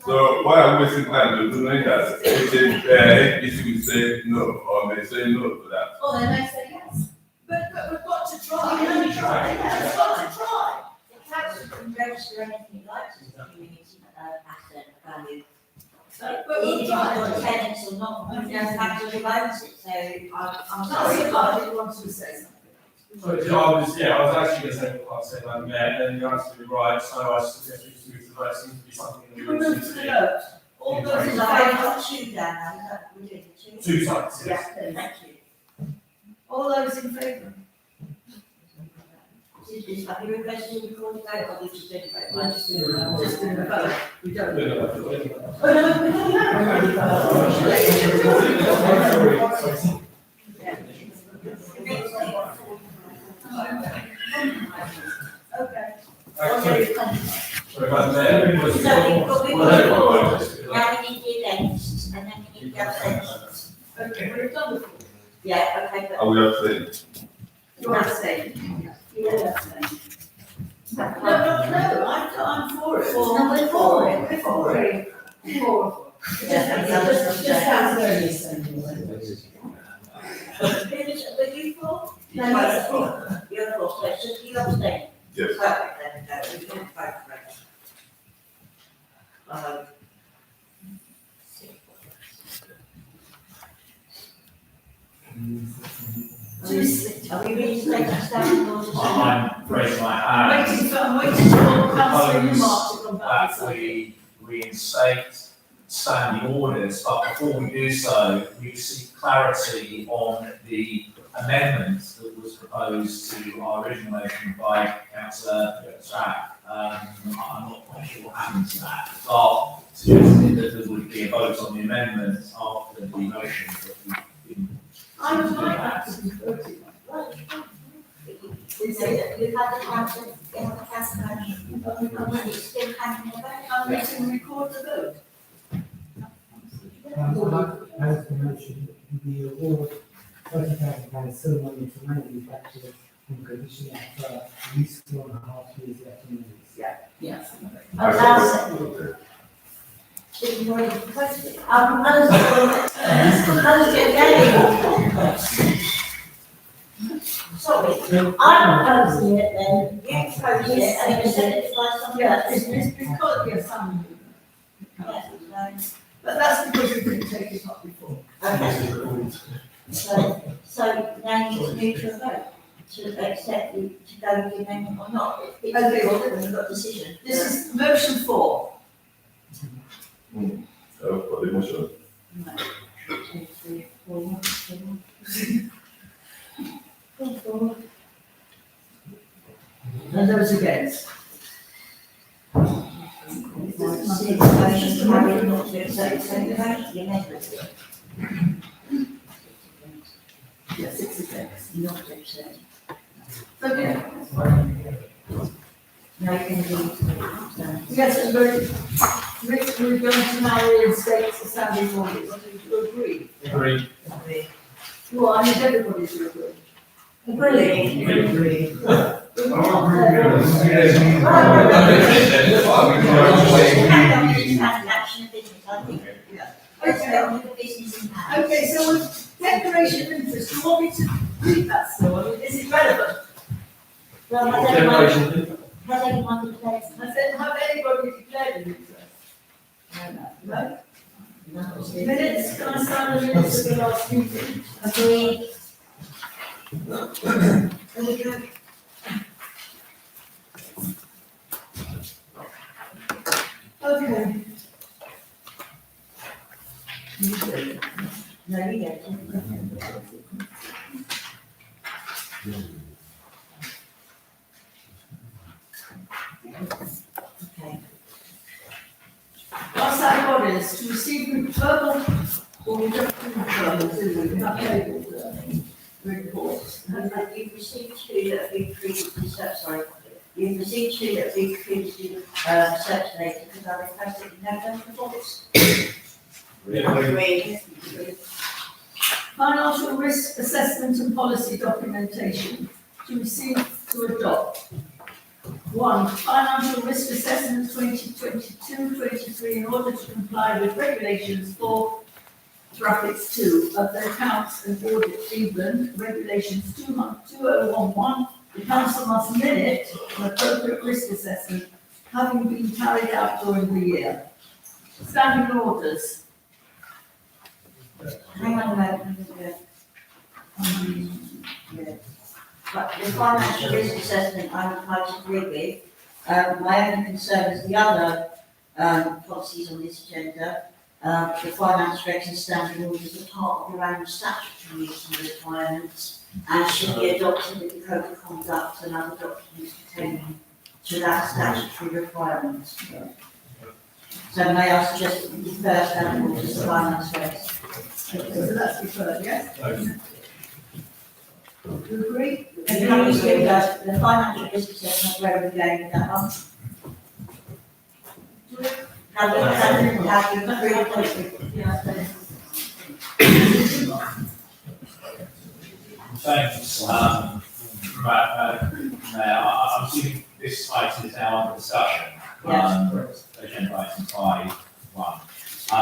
Speaker 5: So why are we wasting time to do that? HBC will say no, or may say no to that.
Speaker 8: Well, they may say yes.
Speaker 4: But we've got to try.
Speaker 8: We can only try, yeah.
Speaker 4: We've got to try.
Speaker 2: The council can register anything like as a community asset value.
Speaker 4: But
Speaker 2: Even
Speaker 4: we'll
Speaker 2: if
Speaker 4: try.
Speaker 2: you've got tenants or not, you don't have to owns it, so I'm
Speaker 4: Sorry,
Speaker 2: sorry.
Speaker 4: I didn't want to say something.
Speaker 1: So, I was actually going to say what I said, Madam Mayor, and you're absolutely right, so I suggest we move to vote, seems to be something that
Speaker 4: Can
Speaker 1: we
Speaker 4: we
Speaker 1: all
Speaker 4: move
Speaker 1: seem
Speaker 4: to
Speaker 1: to
Speaker 4: the
Speaker 1: be.
Speaker 4: vote? All those in
Speaker 2: Because I've
Speaker 4: favour?
Speaker 2: got two down now, is that we're doing two?
Speaker 1: Two sites, yes.
Speaker 2: Thank you.
Speaker 4: All those in favour?
Speaker 2: Is that your request to record the vote, or we just do the vote?
Speaker 4: Just in the vote. We don't.
Speaker 1: We're not voting.
Speaker 8: Oh, no, we don't have.
Speaker 4: Okay.
Speaker 1: Sorry, Madam Mayor.
Speaker 2: So we've got, we've
Speaker 1: Well,
Speaker 2: got the
Speaker 1: no,
Speaker 2: four, now we need the against, and then we need the abstentions.
Speaker 4: Okay, we've done the four.
Speaker 2: Yeah, okay, but.
Speaker 5: I will abstain.
Speaker 4: You're abstaining. You're abstaining.
Speaker 2: No,
Speaker 4: I'm for it.
Speaker 2: No, we're for it.
Speaker 4: We're for it. For
Speaker 8: Just sounds very extended.
Speaker 2: Were you for?
Speaker 8: No, yes, for.
Speaker 2: You're for, so it's just you abstain.
Speaker 5: Yes.
Speaker 2: Perfect, then, no, we can vote for it. Are we ready to take a stand or just?
Speaker 3: I'm raising my
Speaker 4: I'm
Speaker 3: hand.
Speaker 4: waiting for councillor Newmark to come back.
Speaker 3: That we reinstate standing orders, but before we do so, we seek clarity on the amendment that was proposed to our original motion by councillor Strack. I'm not quite sure what happened to that. But suggested that there would be a vote on the amendment after the motion that we've been
Speaker 4: I would like that to be voted on.
Speaker 2: You've had the council, you have the council management, and it's still hanging about.
Speaker 4: I'm going to record the vote.
Speaker 7: As we mentioned, the award £30,000 still money to manufacturers on condition of at least 1.5 years left in use.
Speaker 4: Yes.
Speaker 2: You've already proposed it.
Speaker 6: I proposed it again.
Speaker 2: Sorry,
Speaker 6: I proposed it then.
Speaker 2: you proposed it and it was sent by somebody
Speaker 4: Yeah,
Speaker 2: else.
Speaker 4: it's because, yes, some.
Speaker 2: Yes,
Speaker 4: But that's because we didn't take it up before.
Speaker 2: okay. So now you need to move to a vote to accept, to go with the amendment or not. It's
Speaker 4: Okay.
Speaker 2: when you've got a decision.
Speaker 4: This is motion 4.
Speaker 5: For the motion.
Speaker 2: 1, 2, 3, 4, 7.
Speaker 4: And those against?
Speaker 2: Motion carried not to accept, so the vote, the amendment.
Speaker 4: Yes, 6 against.
Speaker 2: Not to accept.
Speaker 4: Okay.
Speaker 2: Now you can do,
Speaker 4: Yes, and we're going to now reinstate the standing orders. Do you agree?
Speaker 1: Agreed.
Speaker 4: Well, I need everybody to agree.
Speaker 2: Agree. Action of business, I think. Business in hand.
Speaker 4: Okay, so with declaration of interest, do you want me to read that still? I mean, is it relevant?
Speaker 2: Well,
Speaker 1: Declaration.
Speaker 2: has anyone declared?
Speaker 4: Have anybody declared an interest? No? Minutes, can I sign the minutes of the last meeting?
Speaker 2: Agreed. There we go.
Speaker 4: Okay.
Speaker 2: No, you don't. Okay.
Speaker 4: Outside bodies to receive verbal or we don't do verbal, do we? We have tabled reports.
Speaker 2: You've received two that have been previously, sorry, you've received two that have been previously circulated, because I requested no further reports. Agreed.
Speaker 4: Financial risk assessment and policy documentation to receive to adopt. 1, financial risk assessment 2022-23 in order to comply with regulations 4, brackets 2 of the accounts and audit England, regulations 2011, the council must minute an appropriate risk assessment having been carried out during the year. Standing orders.
Speaker 2: Hang on a moment. Yeah. But the financial risk assessment, I would like to agree with. My only concern is the other policies on this agenda. The finance regs and standing orders are part of your own statutory requirements and should be adopted with the code of conduct and other documents pertaining to that statutory requirement. So may I suggest that we defer standing orders to finance regs?
Speaker 4: So that's deferred, yes? You agree?
Speaker 2: And can we do that, the financial risk assessment, where are we going with that one? Have you agreed with it?
Speaker 3: Thanks, Mayor, I'm assuming this item is now under discussion. Agenda item 5.1. I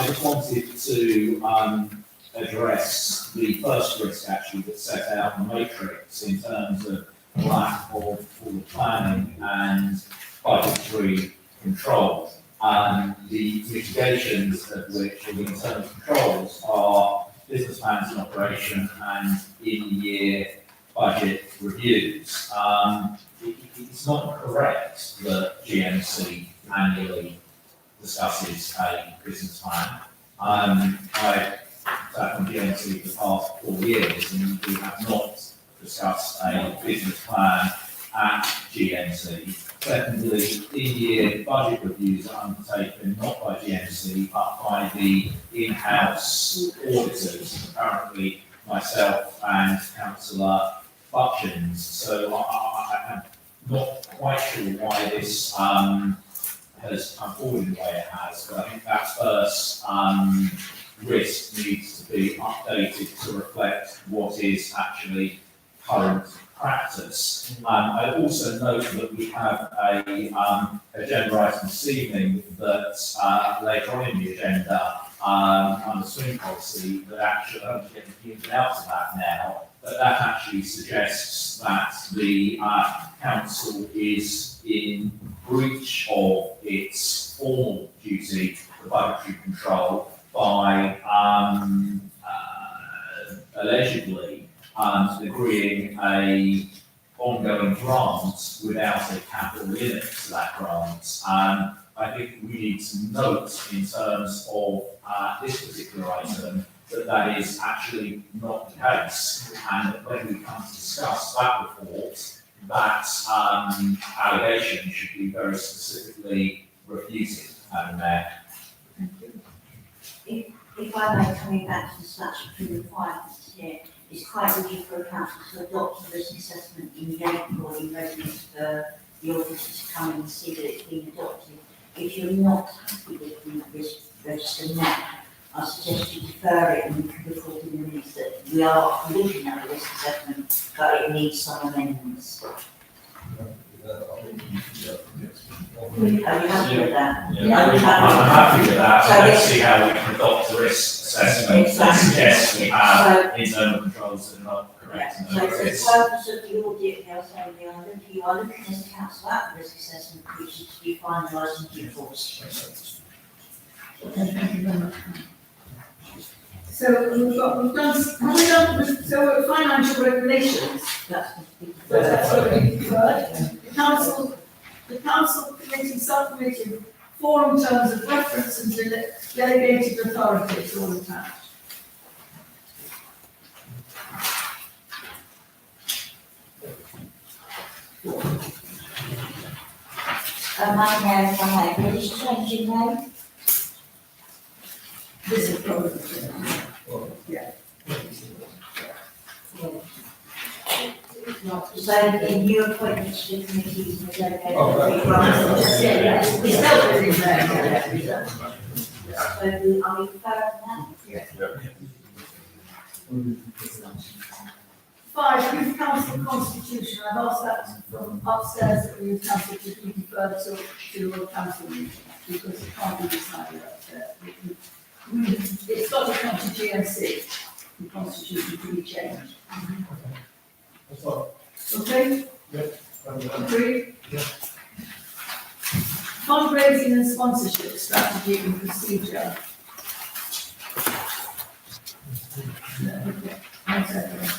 Speaker 3: just wanted to address the first risk actually that's set out in the matrix in terms of lack of forward planning and budgetary control. The mitigations of which are the internal controls are business plans in operation and in-year budget reviews. It's not correct that GMC annually discusses a business plan. I've sat on GMC for the past 4 years and we have not discussed a business plan at GMC. Secondly, in-year budget reviews are undertaken not by GMC but by the in-house auditors. Apparently, myself and councillor Hutchins. So I'm not quite sure why this has come forward in the way it has, but I think that first risk needs to be updated to reflect what is actually current practice. I also note that we have a agenda item this evening that later on in the agenda under swing policy that actually, I don't get the ins and outs of that now, but that actually suggests that the council is in breach of its formal duty for budgetary control by allegedly agreeing a ongoing grant without a capital limit to that grant. I think we need to note in terms of this particular item that is actually not the case, and that when we come to discuss that report, that allegation should be very specifically refuted, Madam Mayor.
Speaker 2: If I may, coming back to the statutory requirements here, it's quite rigid for a council to adopt a risk assessment in April in readiness for the auditor to come and see that it's been adopted. If you're not happy with the risk register now, I suggest you defer it and we can report in the minutes that we are looking at the risk assessment, but it needs some amendments. Are you happy with that?
Speaker 1: Yeah.
Speaker 3: I'm happy with that,
Speaker 2: So
Speaker 3: but let's
Speaker 2: yes.
Speaker 3: see how we can adopt the risk assessment that
Speaker 2: Exactly.
Speaker 3: suggests we have internal controls that are not correct.
Speaker 2: So for the purpose of the audit, they'll say on the island, you are looking as a council at the risk assessment, which is to be finalised in due course.
Speaker 6: Thank you very much.
Speaker 4: So we've done, so financial regulations,
Speaker 2: That's the big.
Speaker 4: that's already deferred. The council committee, subcommittee, forum terms of reference and delegated authorities all attached.
Speaker 2: Madam Mayor, if I may, will this change in name?
Speaker 4: This is probably,
Speaker 2: So in new appointments to committees and delegated
Speaker 4: yes,
Speaker 2: authorities.
Speaker 4: we still in there.
Speaker 2: So are we prepared on that?
Speaker 4: 5, youth council constitution, I've asked that from upstairs that the youth council should be deferred to a council meeting, because it can't be decided upstairs. It's got to come to GMC, the constitution to be changed.
Speaker 10: That's all.
Speaker 4: Okay?
Speaker 10: That's
Speaker 4: Agreed? Fundraising and sponsorship strategy and procedure. Okay, 1 second.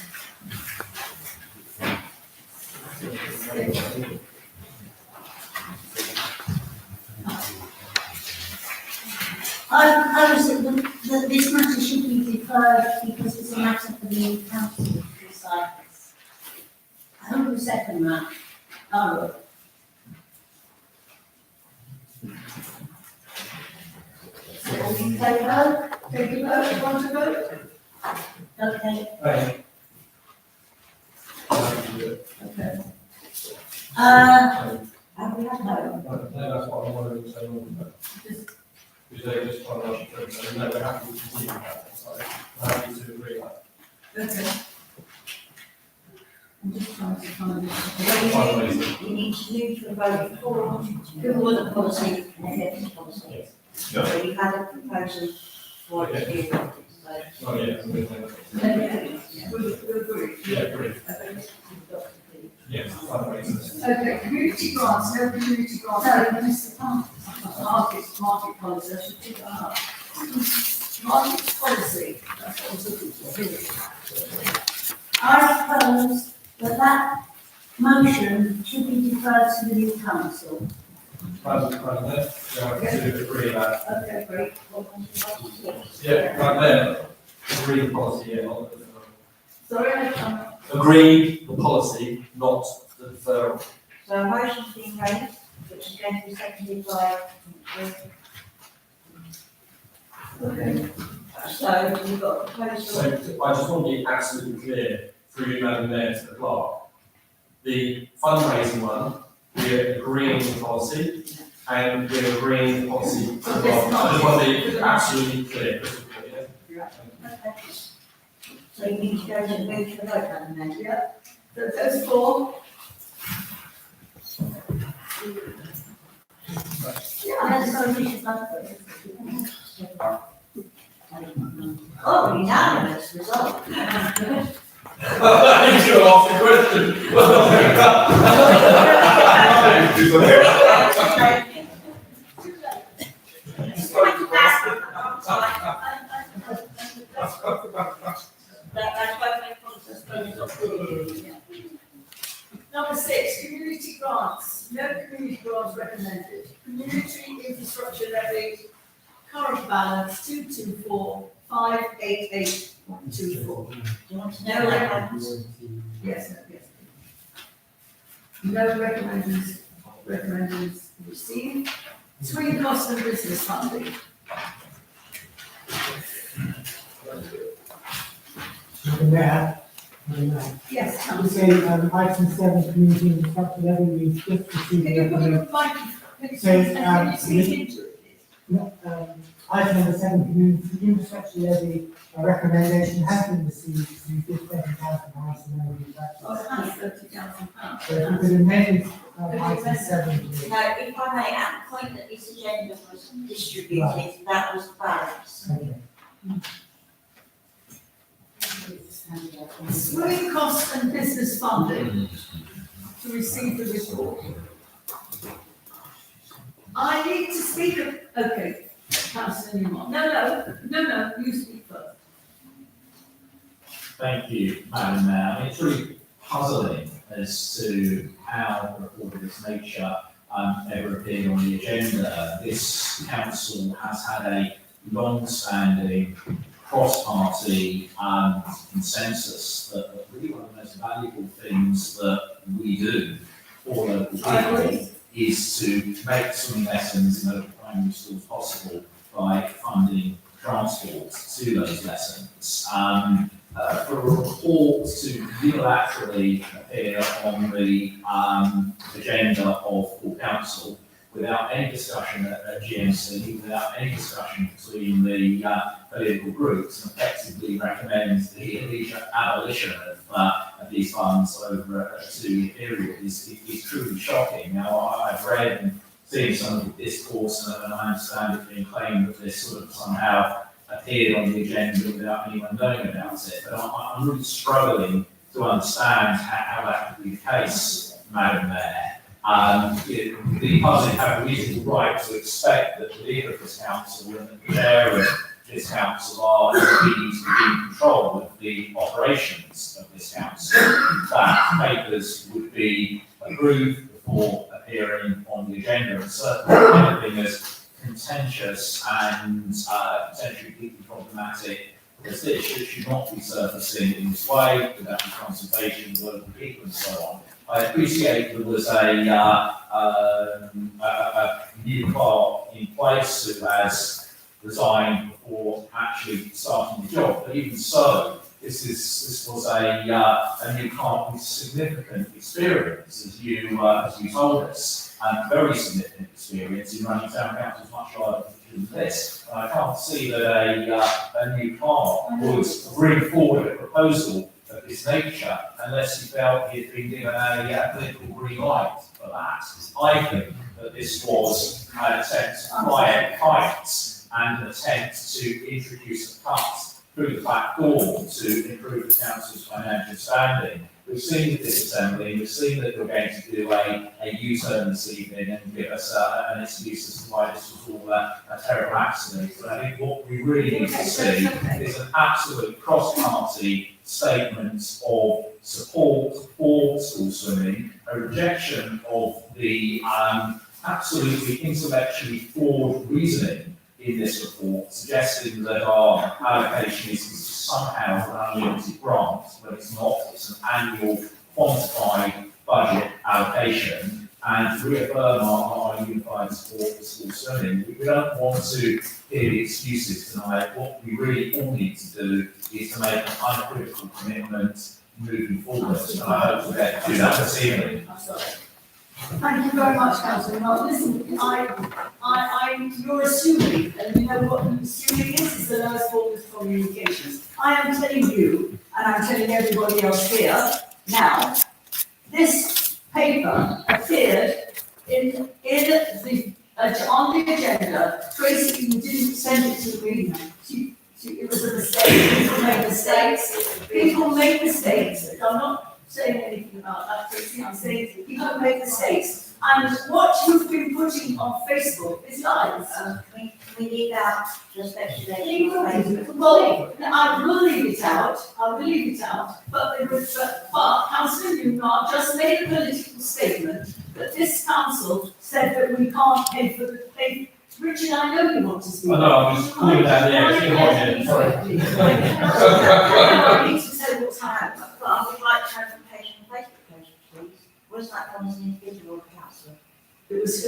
Speaker 6: I was that this matter should be deferred because it's a matter for the council to decide this. Who will second that? Oh,
Speaker 2: So all in favour?
Speaker 4: Take a vote, want to vote?
Speaker 6: okay.
Speaker 1: Right.
Speaker 4: Okay.
Speaker 2: Have we had no?
Speaker 1: That's what I wanted to say. Because they just trying to rush it through, so no, we're happy to continue that, so I'm happy to agree with that.
Speaker 4: Okay. I'm just trying to find it.
Speaker 2: Well, you need to move to a vote for the policy and effective policy.
Speaker 5: Yeah.
Speaker 2: So you had a proposal for it to be adopted, so.
Speaker 1: Oh, yeah,
Speaker 4: We agree.
Speaker 1: yeah, agree.
Speaker 4: Okay.
Speaker 1: Yes, fundraisers.
Speaker 4: Okay, community grants, no community grants.
Speaker 6: No, Mr. Park.
Speaker 4: Market policy, I should pick that up. Market policy, that's what I was looking for, here.
Speaker 6: I propose that motion should be deferred to the new council.
Speaker 1: President, yeah, I do agree with that.
Speaker 4: Okay, great.
Speaker 1: Yeah, right there, agree the policy, yeah, not the deferral.
Speaker 4: Sorry, I'm
Speaker 1: Agree the policy, not the deferral.
Speaker 2: So a motion's been raised, which is going to be seconded by,
Speaker 4: okay.
Speaker 2: So you've got a proposal.
Speaker 1: So I just want to be absolutely clear through you, Madam Mayor, to the clerk. The fundraising one, we're agreeing the policy, and we're agreeing the policy to the clerk. I just want to be absolutely clear. crystal clear, yeah?
Speaker 2: Okay. So you need to go to move to the vote, Madam Mayor.
Speaker 4: Yeah, those four.
Speaker 2: Oh, unanimous result.
Speaker 1: You should ask the question.
Speaker 5: It's okay.
Speaker 4: Number 6, community grants. No community grants recommended. Community infrastructure levy, current balance 224,588.24.
Speaker 2: Do you want to know what happens?
Speaker 4: Yes. No recommenders received. Swing cost and business funding.
Speaker 7: Madam Mayor,
Speaker 4: Yes,
Speaker 7: I would
Speaker 4: Councillor.
Speaker 7: say, item 7, community infrastructure levy, we've just received
Speaker 4: Can
Speaker 7: a
Speaker 4: you put
Speaker 7: recommendation.
Speaker 4: your mic, can you speak into it?
Speaker 7: Item number 7, community infrastructure levy, a recommendation has been received to £57,000 in levy
Speaker 4: Oh,
Speaker 7: taxes.
Speaker 4: that's £30,000.
Speaker 7: So if you could amend item 7, please.
Speaker 2: No, if I may, at the point that this agenda was distributed, that was the balance.
Speaker 7: Okay.
Speaker 4: Swing cost and business funding to receive the report. I need to speak, okay, Councillor Newman. No, you speak first.
Speaker 3: Thank you, Madam Mayor. I mean, it's really puzzling as to how a report of this nature ever appeared on the agenda. This council has had a long-standing cross-party consensus that really one of the most valuable things that we do for local people is to make swimming lessons in local primary schools possible by funding transport to those lessons. For a report to unilaterally appear on the agenda of full council without any discussion at GMC, without any discussion between the political groups, and effectively recommends the immediate abolition of these funds over a 2-year period is truly shocking. Now, I've read and seen some of the discourse, and I understand it being claimed that this sort of somehow appeared on the agenda without anyone knowing about it, but I'm really struggling to understand how that could be the case, Madam Mayor. The public have a reasonable right to expect that the leader of this council and the chair of this council are indeed in control of the operations of this council. That papers would be approved before appearing on the agenda, and certainly anything as contentious and potentially deeply problematic as this should not be surfacing in this way without the consultation with local people and so on. I appreciate there was a new clerk in place who has resigned before actually starting the job, but even so, this was a new clerk with significant experience, as you told us, and very significant experience in running town councils much larger than this. And I can't see that a new clerk would bring forward a proposal of this nature unless he felt he had been given a political green light for that. I think that this was an attempt to quiet fights and an attempt to introduce a cut through the back door to improve the council's financial standing. We've seen with this assembly, we've seen that we're going to do a U-turn this evening and give us an excuse as to why this was all a terrible accident. But I think what we really need to see is an absolute cross-party statement of support for school swimming, a rejection of the absolutely intellectually flawed reasoning in this report, suggesting that our allocation is somehow an unlimited grant, but it's not. It's an annual quantified budget allocation. and to reaffirm our unified support for school swimming. We don't want to hear the excuses tonight. What we really all need to do is to make an unequivocal commitment moving forward, and I hope we'll get to do that this evening.
Speaker 4: Thank you very much, Councillor Mark. Listen, you're assuming, and you know what assuming is the lowest form of communications. I am telling you, and I'm telling everybody else here, now, this paper appeared on the agenda. Tracy, you didn't send it to me. It was a mistake. People make mistakes. People make mistakes. I'm not saying anything about that, Tracy. I'm saying people make mistakes. And what you've been putting on Facebook is lies.
Speaker 2: We leave out the speculation.
Speaker 4: Well, I will leave it out, but Councillor Newmark just made a political statement that this council said that we can't pay for the pay. Richard, I know you want to speak.
Speaker 1: I know, I'm just calling that, yeah, sorry.
Speaker 4: I need to say what's happened.
Speaker 2: But I would like clarification on Facebook page, please. Was that done as an individual councillor?
Speaker 4: It was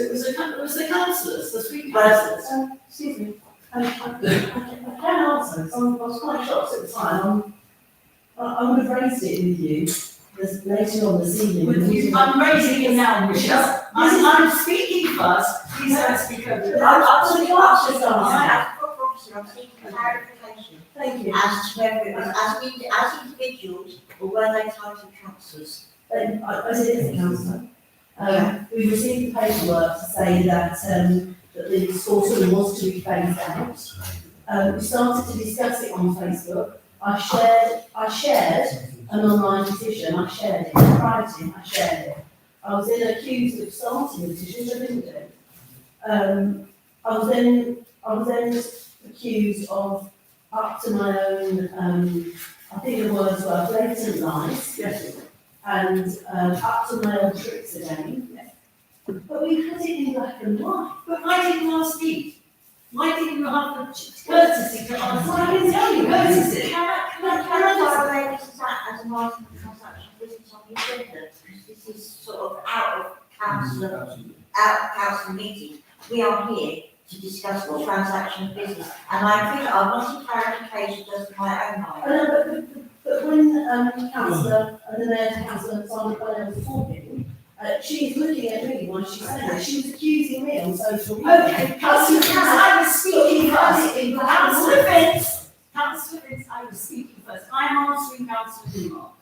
Speaker 4: the councillors, the three councillors.
Speaker 8: Excuse me, I can answer, I was quite shocked at the time, I would have raised it with you, this later on this evening.
Speaker 4: With you, I'm raising it now, Michelle. I'm speaking first, please don't speak over me.
Speaker 2: I'm seeking clarification
Speaker 8: Thank you.
Speaker 2: as to whether it was as individuals or were they titled councillors?
Speaker 8: I did as a councillor. We received the paperwork to say that, that the school tour was to be phased out. We started to discuss it on Facebook. I shared an online petition, I shared it, in writing, I shared it. I was then accused of starting a petition, which I didn't do. I was then accused of up to my own, I think the words were blatant lies.
Speaker 4: Yes.
Speaker 8: And up to my own tricks again. But we put it in black and white.
Speaker 4: But why didn't you speak? Why didn't you have the courtesy to ask?
Speaker 8: Well, I can tell you, courtesy.
Speaker 2: Can I clarify this as an item of transaction business on the agenda? This is sort of out of council meeting. We are here to discuss the transaction of business, and I think I wanted clarification just for my own mind.
Speaker 8: But when councillor, the mayor councillor Simon Bonnell was talking, she's looking at me when she said that. She was accusing me on social media.
Speaker 4: Okay, Councillor Vince, I was speaking first. Councillor Vince, I was speaking first. I'm answering Councillor Newmark.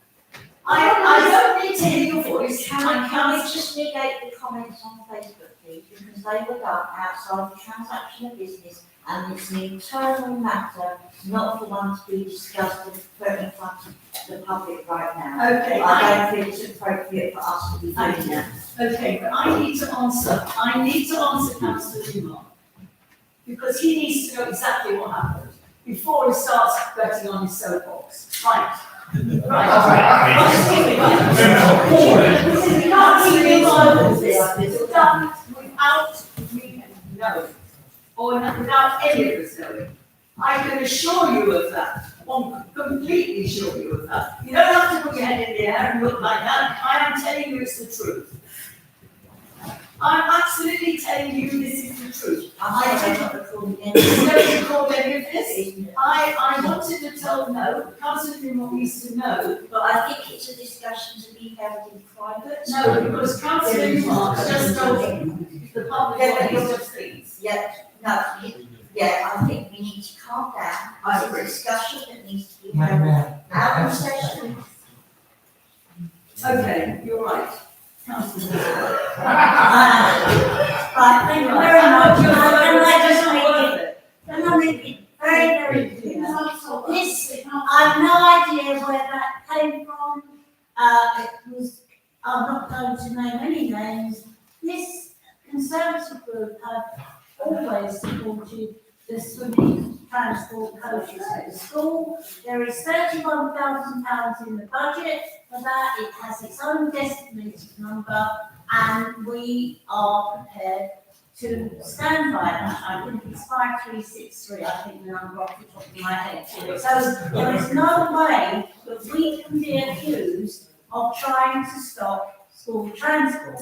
Speaker 4: I don't need to hear your voice.
Speaker 2: Can we just negate the comments on Facebook, please, because they were done outside the transaction of business, and it's an internal matter, not the one to be discussed and put in front of the public right now.
Speaker 4: Okay,
Speaker 2: I don't feel it's appropriate for us to be doing that.
Speaker 4: okay, but I need to answer Councillor Newmark, because he needs to know exactly what happened before he starts betting on his soapbox. Right. Right. We can't see the Bible this done without me knowing, or without any of us knowing. I can assure you of that. I'm completely sure you of that. You don't have to put your head in the air and look like that. I am telling you it's the truth. I'm absolutely telling you this is the truth. I didn't record any of this. I wanted to tell Councillor Newmark needs to know.
Speaker 2: But I think it's a discussion to be held in private.
Speaker 4: No, because Councillor Newmark just told the public what he just thinks.
Speaker 2: Yeah, I think we need to calm down. It's a discussion that needs to be held out of session.
Speaker 4: Okay, you're right. Councillor Newmark.
Speaker 6: Right, thank you very much. Can I make it very, very clear? This, I've no idea where that came from. It was, I'm not going to name any names. This Conservative group have always supported the swimming transport coaches at the school. There is £31,000 in the budget for that. It has its own designated number, and we are prepared to stand by that. I think it's 5363, I think the number off the top of my head. So there is no way that we can be accused of trying to stop school transport.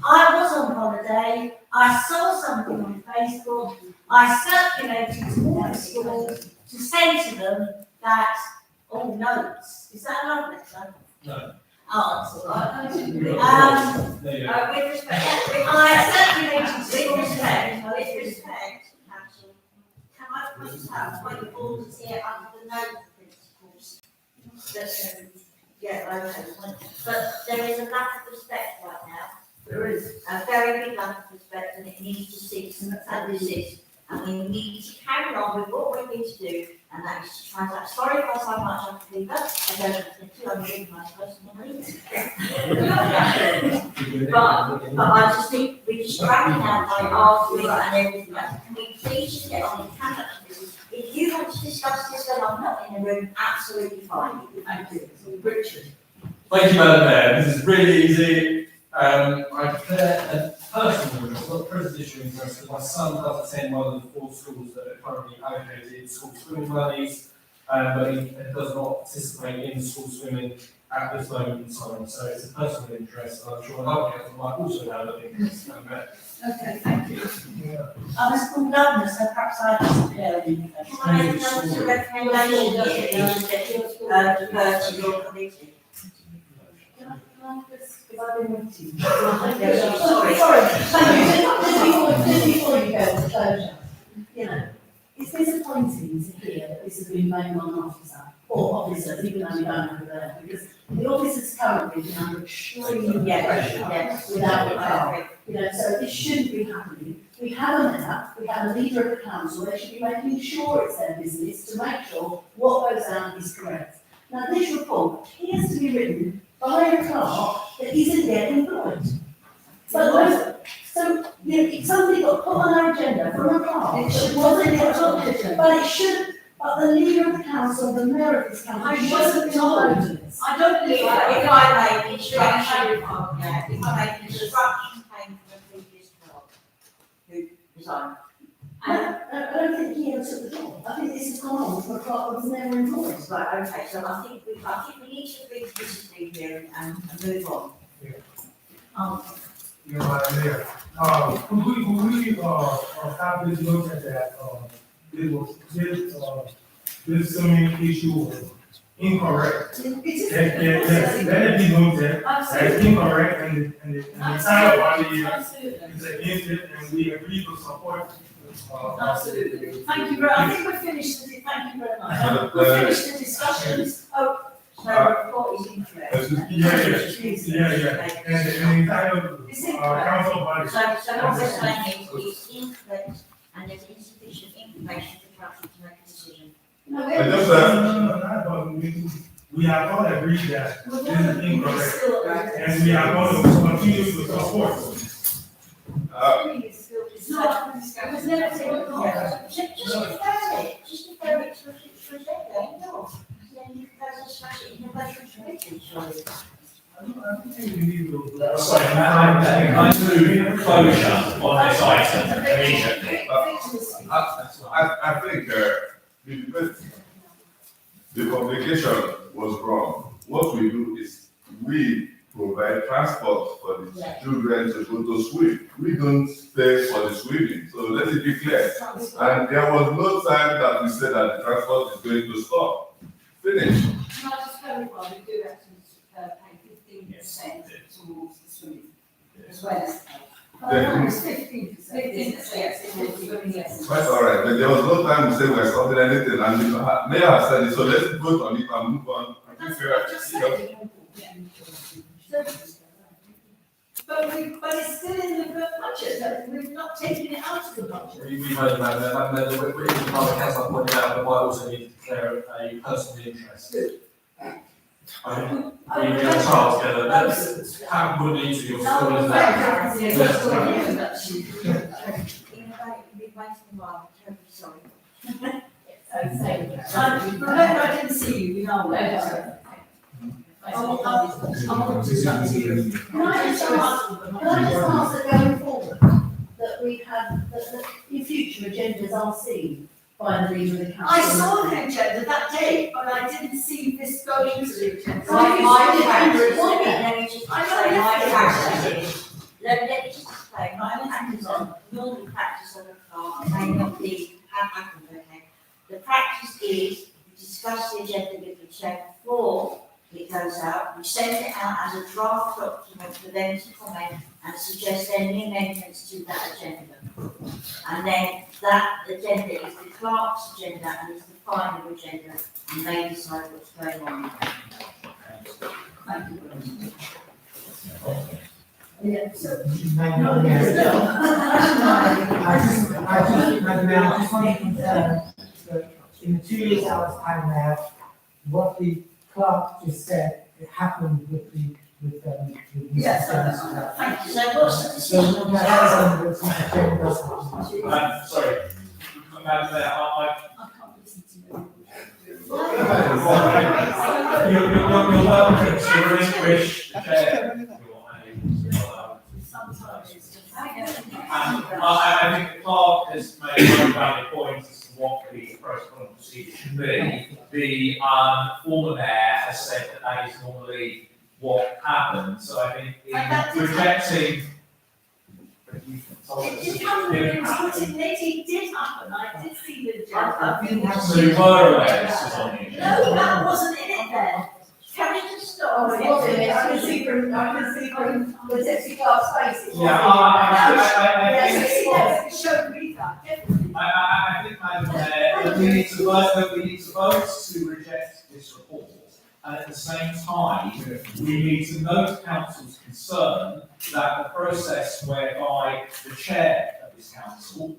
Speaker 6: I was on holiday, I saw something on Facebook, I circulated to all the schools to say to them that, all notes, is that love letter?
Speaker 1: No.
Speaker 6: Oh, it's all right.
Speaker 1: There you go.
Speaker 2: With respect,
Speaker 6: I circulated
Speaker 2: with
Speaker 6: to
Speaker 2: respect,
Speaker 6: schools.
Speaker 2: with respect, council, can I point out when the board is here under the note principles? That, yeah, okay, but there is a lack of respect right now. There is. A very big lack of respect and it needs to cease and desist. And we need to carry on with what we need to do, and that is to transact. Sorry if I sound much like a leader, I don't think I'm really my personally. But I just think we're distracting out by arguing and everything else. Can we please just get on and conduct this? If you want to discuss this when I'm not in the room, absolutely fine.
Speaker 4: Thank you. Richard.
Speaker 1: Thank you, Madam Mayor. This is really easy. I declare a personal interest, not prejudicial interest, because my son does attend one of the 4 schools that are currently allocated school swimming monies, but he does not participate in school swimming at this moment in time. So it's a personal interest, and I'm sure other council might also have an interest in that.
Speaker 4: Okay, thank you.
Speaker 6: I'm a school governor, so perhaps I can declare an interest.
Speaker 2: Can I make a recommendation to your committee?
Speaker 8: Sorry, thank you. Just before you go to closure, you know, it's disappointing to hear that this has been made on an officer or officers, even though we don't have there, because the officers currently been under extreme pressure without a car. You know, so this shouldn't be happening. We have a mayor, we have a leader of the council, they should be making sure it's their business to make sure what goes out is correct. Now, this report appears to be written by a clerk that isn't yet employed. So, you know, if somebody got put on our agenda from a clerk, it wasn't employed, but it should, but the leader of the council, the mayor of this council, wasn't told this.
Speaker 4: I don't believe that.
Speaker 2: If I make instruction, if I make instruction came from the previous clerk who resigned.
Speaker 8: I don't think he ever took the job. I think this has gone on for a clerk that was never employed.
Speaker 2: Right, okay, so I think we need to bring this thing here and move on.
Speaker 10: You know, Madam Mayor, we have this look at that, this swimming issue was incorrect. Let it be noted, that's incorrect, and the entire body is against it, and we agree to support.
Speaker 4: Absolutely. Thank you very, I think we're finished, thank you very much. We're finished the discussions. Oh,
Speaker 2: So the report is incorrect.
Speaker 10: Yeah, and the entire, council body.
Speaker 2: So what we're saying is it's incorrect and there's insufficient information for council to make a decision.
Speaker 8: No,
Speaker 5: I just,
Speaker 10: No, we have all agreed that
Speaker 4: We're
Speaker 10: this is
Speaker 4: going
Speaker 10: incorrect, and we are going to continue to support.
Speaker 4: It's not, it was never taken off.
Speaker 2: Just defer it to a deadline, no. Then you guys discuss it in the budget committee, surely.
Speaker 10: I don't think we need to.
Speaker 3: Sorry, I move closure on this item immediately.
Speaker 5: I think, the publication was wrong. What we do is we provide transport for the children to go to swim. We don't pay for the swimming, so let it be clear. And there was no time that we said that the transport is going to stop. Finish.
Speaker 4: Can I just clarify, we do actually pay 15% towards the swimming, as well as.
Speaker 5: Yeah.
Speaker 4: It's 15%. 15%, yes, it was swimming, yes.
Speaker 5: That's all right, but there was no time to say we're stopping anything, and the mayor has said it, so let's vote on it and move on. I think we're-
Speaker 4: Just say But it's still in the budget, we've not taken it out of the budget.
Speaker 1: We've heard about that, we're in another council pointed out that might also need to declare a personal interest. We have a child together, that's how would need to be, or school is that?
Speaker 2: We've wasted a while, I'm terribly sorry.
Speaker 4: Remember, I didn't see you, you know. I'm on to something.
Speaker 8: Can I just ask that going forward, that we have, that in future agendas are seen by the leader of the council?
Speaker 4: I saw the agenda that day, but I didn't see this going into the agenda.
Speaker 8: So you
Speaker 2: My
Speaker 8: said it
Speaker 2: character is
Speaker 8: was
Speaker 2: let
Speaker 8: there.
Speaker 2: me just say,
Speaker 4: I know,
Speaker 2: my
Speaker 4: yes.
Speaker 2: we send it out as a draft document for them to comment and suggest any amendments to that agenda. And then that agenda is the clerk's agenda and is the final agenda, and they decide what's going on.
Speaker 4: Thank you very much.
Speaker 8: Yeah, so,
Speaker 7: Madam
Speaker 8: no,
Speaker 7: Mayor,
Speaker 8: no.
Speaker 7: Madam Mayor, I just want to confirm that in the 2 years I was town mayor, what the clerk just said, it happened with the, with Mr.
Speaker 4: Yes,
Speaker 7: Jones.
Speaker 4: thank you.
Speaker 2: So what's the
Speaker 7: So,
Speaker 2: decision?
Speaker 7: that is Mr. Jones.
Speaker 3: Sorry, Madam Mayor,
Speaker 4: I can't listen to you.
Speaker 3: you're welcome to relinquish the chair.
Speaker 4: Sometimes it's just.
Speaker 3: I think the clerk has made a very valid point as to what the protocol and procedure should be. The former mayor has said that that is normally what happens, so I think
Speaker 4: And that
Speaker 3: in
Speaker 4: did
Speaker 3: rejecting.
Speaker 4: It did happen, it did happen, I did see the agenda.
Speaker 3: So you were aware this was on the agenda?
Speaker 4: No, that wasn't in it then.
Speaker 2: Can we just stop?
Speaker 8: Oh, it wasn't, I can see from the deputy clerk's face. it
Speaker 3: Yeah,
Speaker 8: wasn't.
Speaker 4: Yes, it showed me that, definitely.
Speaker 3: I think, Madam Mayor, that we need to vote to reject this report. And at the same time, we need to note council's concern that the process whereby the chair of this council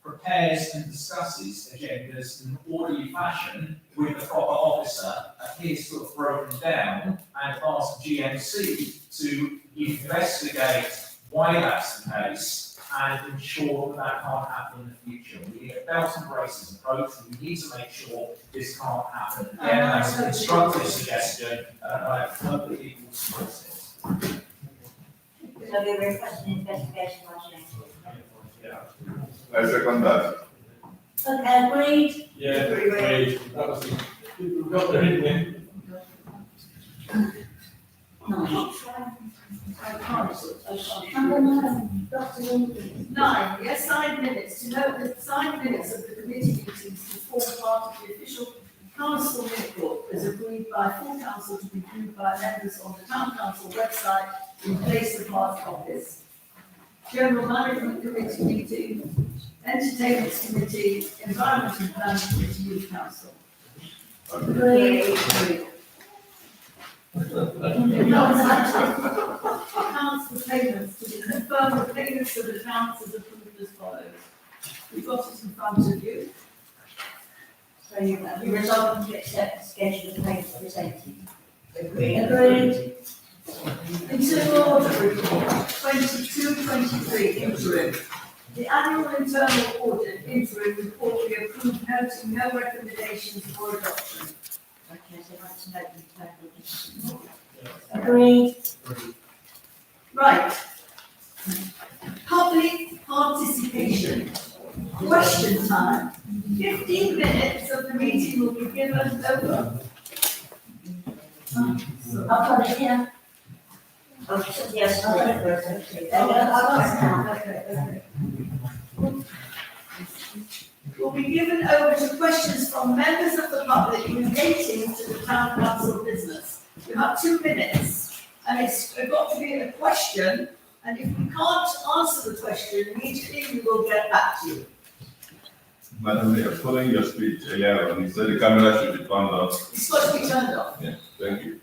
Speaker 3: prepares and discusses agendas in an orderly fashion with the proper officer appears to have broken down and asked GMC to investigate why that's the case and ensure that that can't happen in the future. We need a belt and braces approach, and we need to make sure this can't happen. Again, that's a constructive suggestion, and I completely support it.
Speaker 2: So we're requesting investigation by James.
Speaker 5: I second that.
Speaker 2: Okay, agreed?
Speaker 1: Yeah, agreed. That was the, we've got the hidden.
Speaker 2: Number 9, Dr. Lincoln.
Speaker 4: 9, the assigned minutes, to note that signed minutes of the committee meetings to form part of the official council minute book as agreed by full council to be viewed by members on the town council website in place of hard copies. General Management Committee meeting, Entertainment Committee, Environment and Planning Committee, Youth Council.
Speaker 2: Agreed.
Speaker 4: Council payments, to confirm the payments of the accounts as approved as follows. We've got it in front of you.
Speaker 2: So you resolve to accept the schedule of payments presented.
Speaker 4: Agreed.
Speaker 2: Agreed.
Speaker 4: Internal audit report, 22-23 interim. The annual internal audit interim report we approved, noting no recommendations for adoption.
Speaker 2: Okay, so that's an open total. Agreed.
Speaker 4: Right. Public participation. Question time. 15 minutes of the meeting will be given over.
Speaker 2: I've got it here. Oh, yes,
Speaker 4: Will be given over to questions from members of the public relating to the town council business. You have 2 minutes, and it's got to be a question, and if we can't answer the question immediately, we will get back to you.
Speaker 5: Madam Mayor, following your speech earlier on, you said the camera should be turned off.
Speaker 4: It's got to be turned off.
Speaker 5: Yeah, thank you.